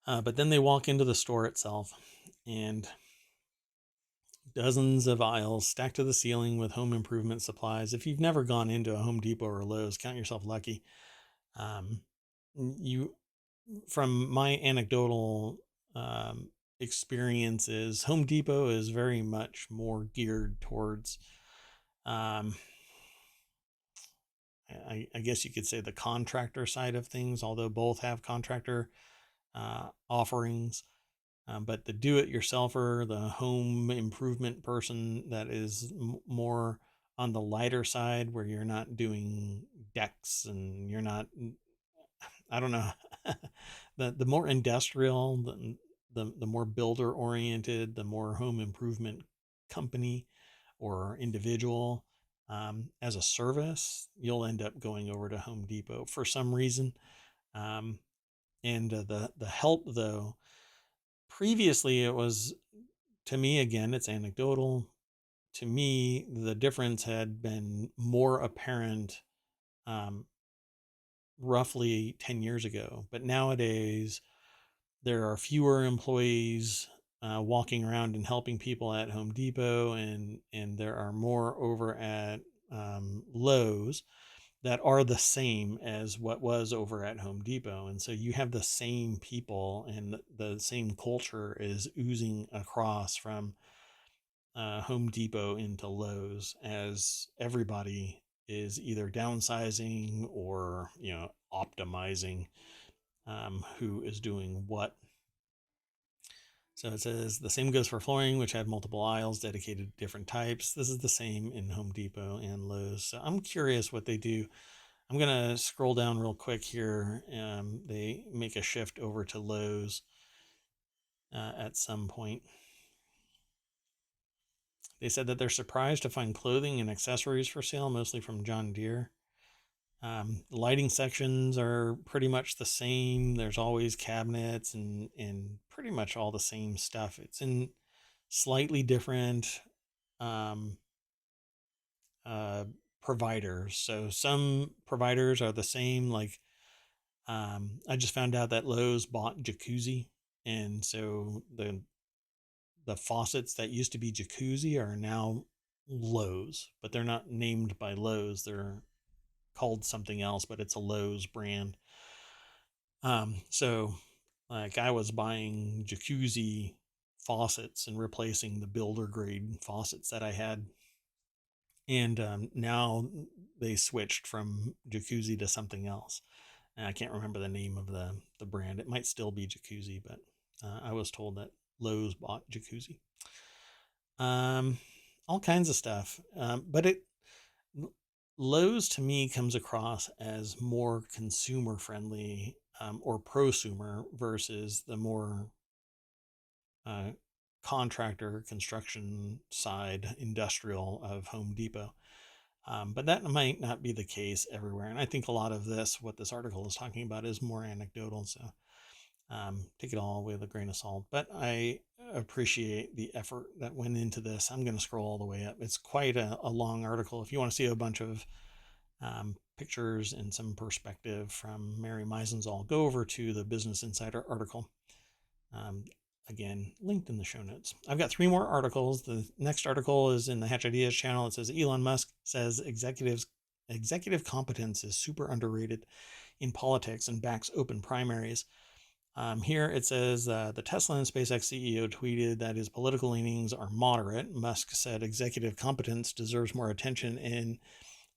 But then they walk into the store itself, and dozens of aisles stacked to the ceiling with home improvement supplies. If you've never gone into a Home Depot or Lowe's, count yourself lucky. You, from my anecdotal experiences, Home Depot is very much more geared towards, I guess you could say, the contractor side of things, although both have contractor offerings. But the do-it-yourselfer, the home improvement person that is more on the lighter side, where you're not doing decks and you're not, I don't know, the more industrial, the more builder oriented, the more home improvement company or individual, as a service, you'll end up going over to Home Depot for some reason. And the help, though, previously it was, to me, again, it's anecdotal. To me, the difference had been more apparent roughly 10 years ago. But nowadays, there are fewer employees walking around and helping people at Home Depot, and there are more over at Lowe's that are the same as what was over at Home Depot. And so you have the same people, and the same culture is oozing across from Home Depot into Lowe's, as everybody is either downsizing or, optimizing who is doing what. So it says the same goes for flooring, which had multiple aisles dedicated to different types. This is the same in Home Depot and Lowe's. So I'm curious what they do. I'm going to scroll down real quick here. They make a shift over to Lowe's at some point. They said that they're surprised to find clothing and accessories for sale, mostly from John Deere. The lighting sections are pretty much the same. There's always cabinets and pretty much all the same stuff. It's in slightly different providers. So some providers are the same. Like, I just found out that Lowe's bought Jacuzzi, and so the faucets that used to be Jacuzzi are now Lowe's, but they're not named by Lowe's. They're called something else, but it's a Lowe's brand. So like, I was buying Jacuzzi faucets and replacing the builder grade faucets that I had. And now they switched from Jacuzzi to something else. And I can't remember the name of the brand. It might still be Jacuzzi, but I was told that Lowe's bought Jacuzzi. All kinds of stuff. But Lowe's to me comes across as more consumer friendly, or prosumer, versus the more contractor, construction side, industrial of Home Depot. But that might not be the case everywhere. And I think a lot of this, what this article is talking about, is more anecdotal. So take it all with a grain of salt. But I appreciate the effort that went into this. I'm going to scroll all the way up. It's quite a long article. If you want to see a bunch of pictures and some perspective from Mary Meisenzahl, go over to the Business Insider article. Again, linked in the show notes. I've got 3 more articles. The next article is in the Hatch Ideas channel. It says Elon Musk says executive competence is super underrated in politics and backs open primaries. Here it says the Tesla and SpaceX CEO tweeted that his political leanings are moderate. Musk said executive competence deserves more attention, and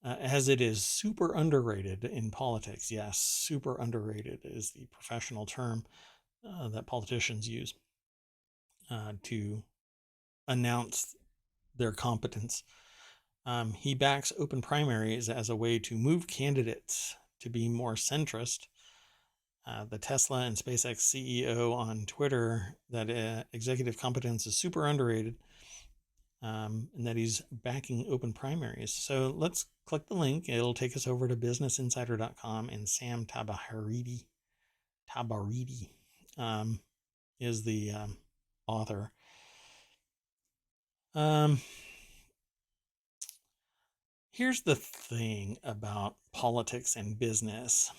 as it is super underrated in politics. Yes, super underrated is the professional term that politicians use to announce their competence. He backs open primaries as a way to move candidates to be more centrist. The Tesla and SpaceX CEO on Twitter that executive competence is super underrated, and that he's backing open primaries. So let's click the link. It'll take us over to businessinsider.com and Sam Tabaridi. is the author. Um, Here's the thing about politics and business.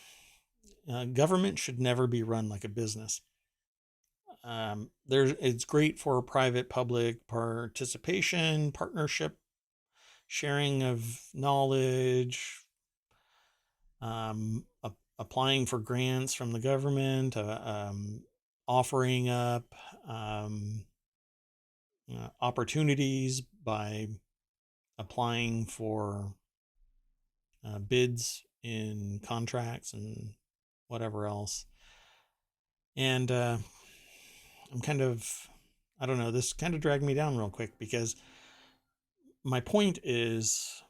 Government should never be run like a business. It's great for private-public participation, partnership, sharing of knowledge, applying for grants from the government, offering up opportunities by applying for bids in contracts and whatever else. And I don't know, this kind of dragged me down real quick because my point is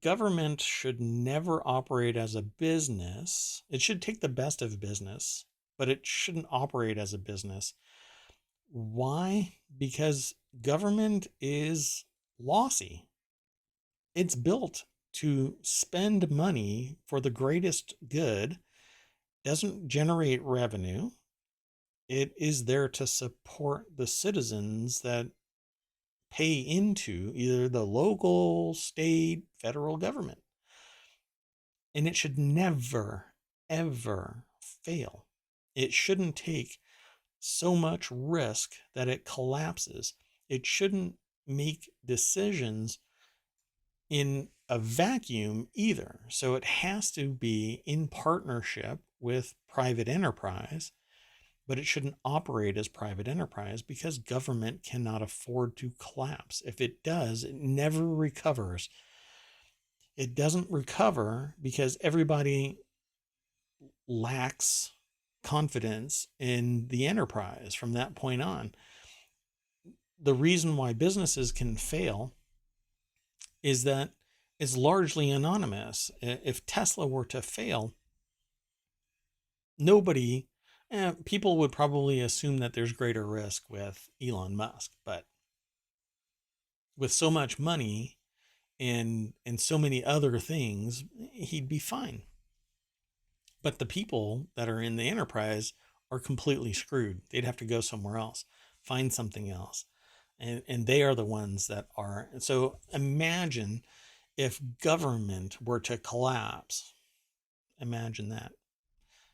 government should never operate as a business. It should take the best of business, but it shouldn't operate as a business. Why? Because government is lossy. It's built to spend money for the greatest good, doesn't generate revenue. It is there to support the citizens that pay into either the local, state, federal government. And it should never, ever fail. It shouldn't take so much risk that it collapses. It shouldn't make decisions in a vacuum either. So it has to be in partnership with private enterprise, but it shouldn't operate as private enterprise because government cannot afford to collapse. If it does, it never recovers. It doesn't recover because everybody lacks confidence in the enterprise from that point on. The reason why businesses can fail is that it's largely anonymous. If Tesla were to fail, people would probably assume that there's greater risk with Elon Musk, but with so much money and so many other things, he'd be fine. But the people that are in the enterprise are completely screwed. They'd have to go somewhere else, find something else. And they are the ones that are. So imagine if government were to collapse. Imagine that.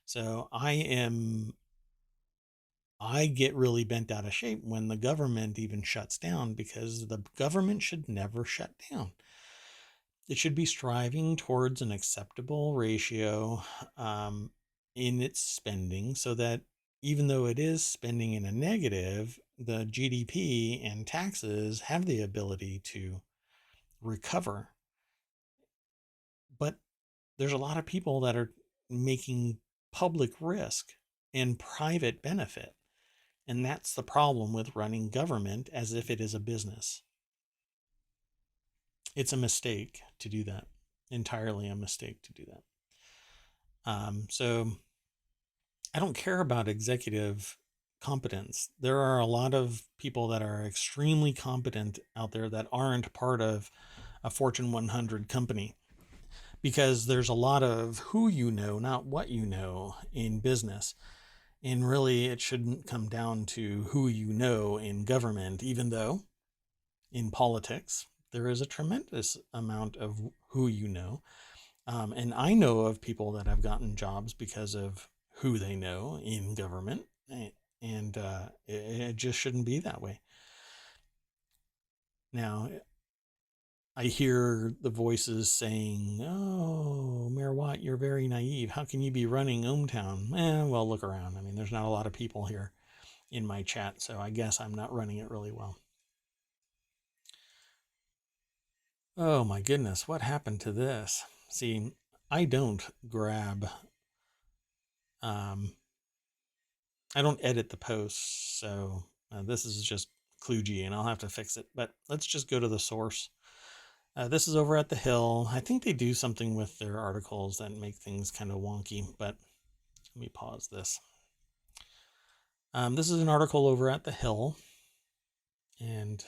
So I get really bent out of shape when the government even shuts down, because the government should never shut down. It should be striving towards an acceptable ratio in its spending, so that even though it is spending in a negative, the GDP and taxes have the ability to recover. But there's a lot of people that are making public risk and private benefit. And that's the problem with running government as if it is a business. It's a mistake to do that. Entirely a mistake to do that. So I don't care about executive competence. There are a lot of people that are extremely competent out there that aren't part of a Fortune 100 company, because there's a lot of who you know, not what you know in business. And really, it shouldn't come down to who you know in government, even though in politics, there is a tremendous amount of who you know. And I know of people that have gotten jobs because of who they know in government. And it just shouldn't be that way. Now, I hear the voices saying, "Oh, Mayor Watt, you're very naive. How can you be running ohmTown?" Well, look around. I mean, there's not a lot of people here in my chat, so I guess I'm not running it really well. Oh my goodness, what happened to this? See, I don't grab, I don't edit the posts, so this is just kludgy and I'll have to fix it. But let's just go to the source. This is over at The Hill. I think they do something with their articles that make things kind of wonky, but let me pause this. This is an article over at The Hill, and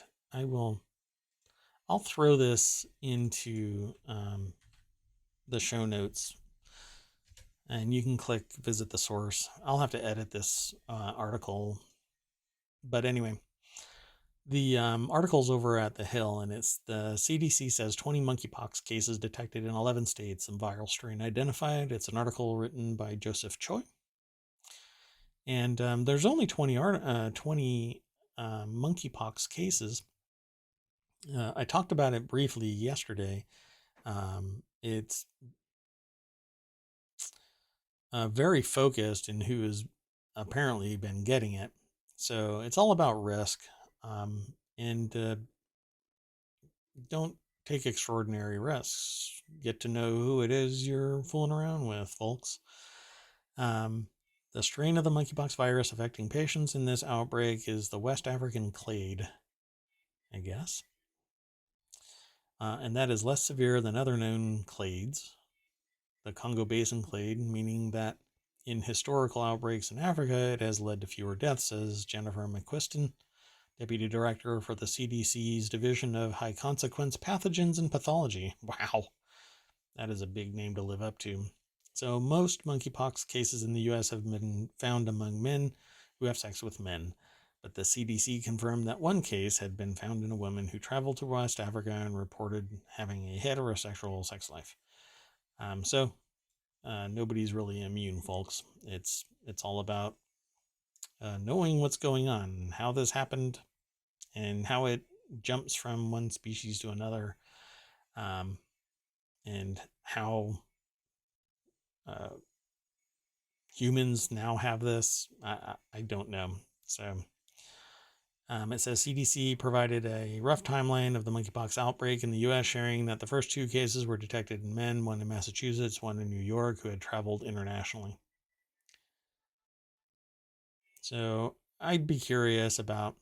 I'll throw this into the show notes And you can click visit the source. I'll have to edit this article. But anyway, the article's over at The Hill, and it's the CDC says 20 monkeypox cases detected in 11 states and viral strain identified. It's an article written by Joseph Choi. And there's only 20 monkeypox cases. I talked about it briefly yesterday. It's very focused in who has apparently been getting it. So it's all about risk. And don't take extraordinary risks. Get to know who it is you're fooling around with, folks. The strain of the monkeypox virus affecting patients in this outbreak is the West African clade, I guess. And that is less severe than other known clades. The Congo Basin clade, meaning that in historical outbreaks in Africa, it has led to fewer deaths, says Jennifer McQuiston, Deputy Director for the CDC's Division of High Consequence Pathogens and Pathology. Wow, that is a big name to live up to. So most monkeypox cases in the U.S. have been found among men who have sex with men. But the CDC confirmed that one case had been found in a woman who traveled to West Africa and reported having a heterosexual sex life. So nobody's really immune, folks. It's all about knowing what's going on, how this happened, and how it jumps from one species to another, and how humans now have this. I don't know. So it says CDC provided a rough timeline of the monkeypox outbreak in the U.S., sharing that the first 2 cases were detected in men, one in Massachusetts, one in New York, who had traveled internationally. So I'd be curious about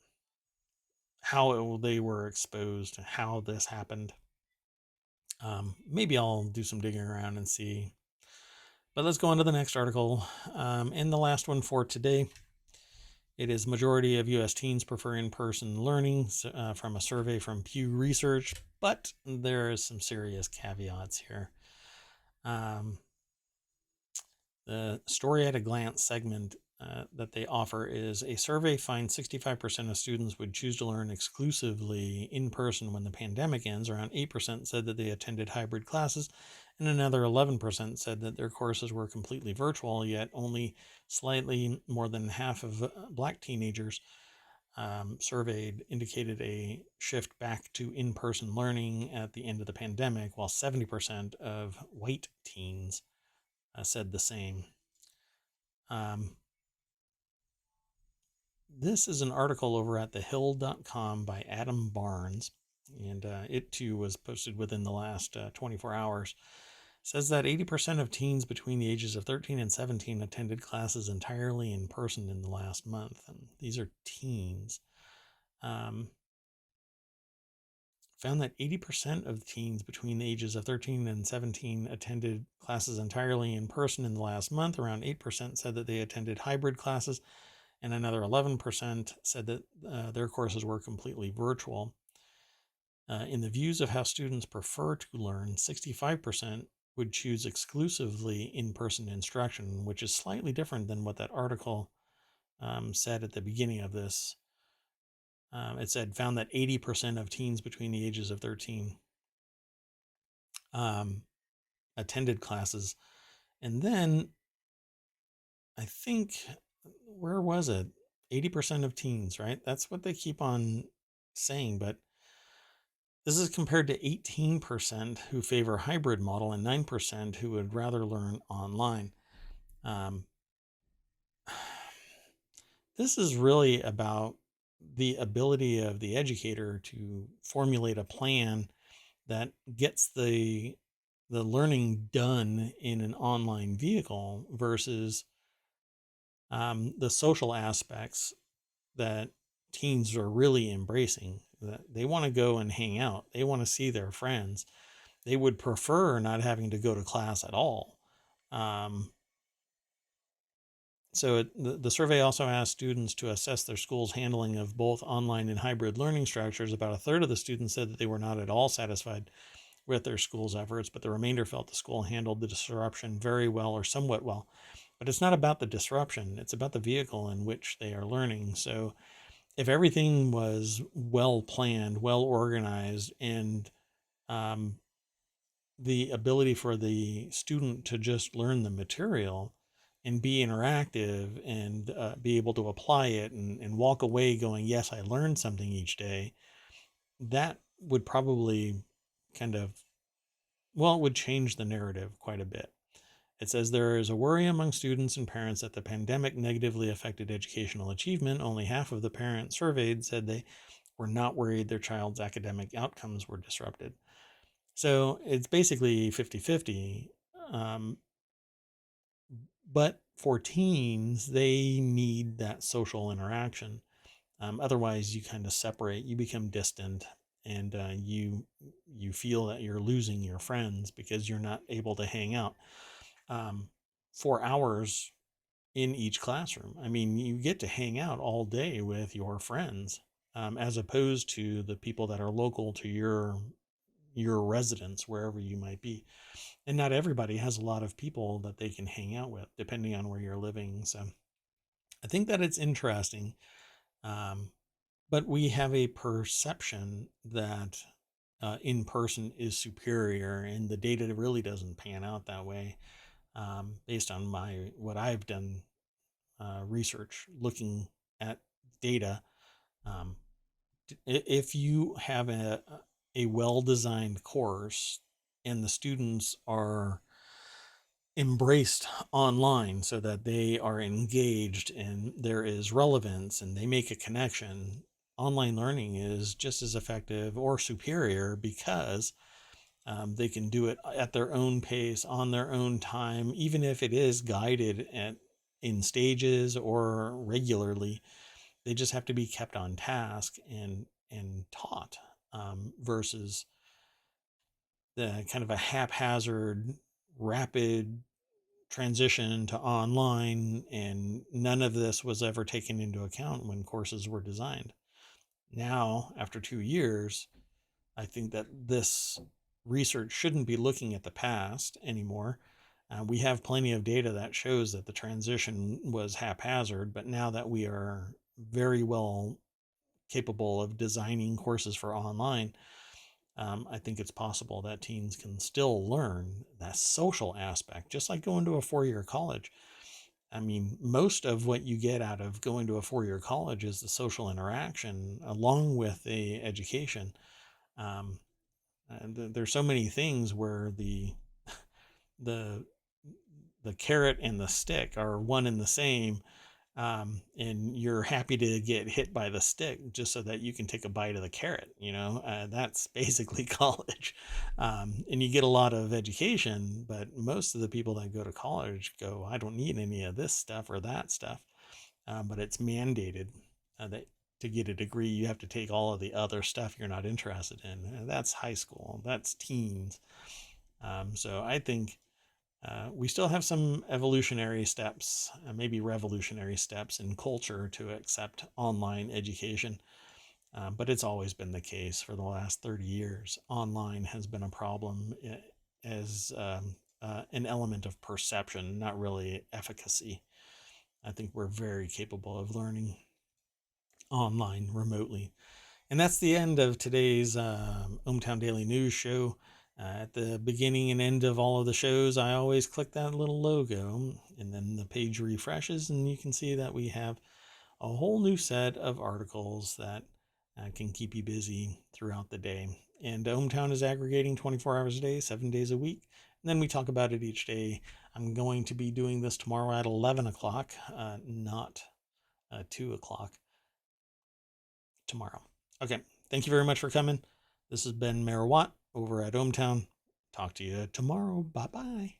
how they were exposed, how this happened. Maybe I'll do some digging around and see. But let's go on to the next article. And the last one for today. It is majority of U.S. teens prefer in-person learning from a survey from Pew Research, but there is some serious caveats here. The story at a glance segment that they offer is a survey finds 65% of students would choose to learn exclusively in person when the pandemic ends. Around 8% said that they attended hybrid classes, and another 11% said that their courses were completely virtual, yet only slightly more than half of Black teenagers surveyed indicated a shift back to in-person learning at the end of the pandemic, while 70% of white teens said the same. This is an article over at thehill.com by Adam Barnes, and it too was posted within the last 24 hours. It says that 80% of teens between the ages of 13 and 17 attended classes entirely in person in the last month, and these are teens. Found that 80% of teens between the ages of 13 and 17 attended classes entirely in person in the last month. Around 8% said that they attended hybrid classes, and another 11% said that their courses were completely virtual. In the views of how students prefer to learn, 65% would choose exclusively in-person instruction, which is slightly different than what that article said at the beginning of this. It said, found that 80% of teens between the ages of 13 attended classes. And then I think, where was it? 80% of teens, right? That's what they keep on saying, but this is compared to 18% who favor hybrid model and 9% who would rather learn online. This is really about the ability of the educator to formulate a plan that gets the learning done in an online vehicle versus the social aspects that teens are really embracing. That they want to go and hang out. They want to see their friends. They would prefer not having to go to class at all. So the survey also asked students to assess their school's handling of both online and hybrid learning structures. About a third of the students said that they were not at all satisfied with their school's efforts, but the remainder felt the school handled the disruption very well or somewhat well. But it's not about the disruption, it's about the vehicle in which they are learning. So if everything was well planned, well organized, and um, the ability for the student to just learn the material and be interactive and be able to apply it and walk away going, yes, I learned something each day, that would probably kind of, well, it would change the narrative quite a bit. It says there is a worry among students and parents that the pandemic negatively affected educational achievement. Only half of the parents surveyed said they were not worried their child's academic outcomes were disrupted. So it's basically 50-50. But for teens, they need that social interaction. Otherwise, you kind of separate, you become distant, and you feel that you're losing your friends because you're not able to hang out um, 4 hours in each classroom. I mean, you get to hang out all day with your friends, as opposed to the people that are local to your residence, wherever you might be. And not everybody has a lot of people that they can hang out with, depending on where you're living. So I think that it's interesting. But we have a perception that in person is superior, and the data really doesn't pan out that way. Based on what I've done research looking at data, um, if you have a well-designed course and the students are embraced online so that they are engaged and there is relevance and they make a connection, online learning is just as effective or superior because they can do it at their own pace, on their own time, even if it is guided in stages or regularly. They just have to be kept on task and taught, versus the kind of a haphazard, rapid transition to online, and none of this was ever taken into account when courses were designed. Now, after 2 years, I think that this research shouldn't be looking at the past anymore. We have plenty of data that shows that the transition was haphazard, but now that we are very well capable of designing courses for online, I think it's possible that teens can still learn that social aspect, just like going to a 4-year college. I mean, most of what you get out of going to a 4-year college is the social interaction along with the education. And there's so many things where the the carrot and the stick are one and the same, and you're happy to get hit by the stick just so that you can take a bite of the carrot. That's basically college. And you get a lot of education, but most of the people that go to college go, I don't need any of this stuff or that stuff. But it's mandated that to get a degree, you have to take all of the other stuff you're not interested in. That's high school, that's teens. So I think we still have some evolutionary steps, maybe revolutionary steps in culture to accept online education. But it's always been the case for the last 30 years. Online has been a problem as an element of perception, not really efficacy. I think we're very capable of learning online remotely. And that's the end of today's ohmTown Daily News show. At the beginning and end of all of the shows, I always click that little logo, and then the page refreshes, and you can see that we have a whole new set of articles that can keep you busy throughout the day. And ohmTown is aggregating 24 hours a day, 7 days a week. And then we talk about it each day. I'm going to be doing this tomorrow at 11 o'clock, not 2 o'clock tomorrow. Okay, thank you very much for coming. This has been Mayor Watt over at ohmTown. Talk to you tomorrow. Bye-bye.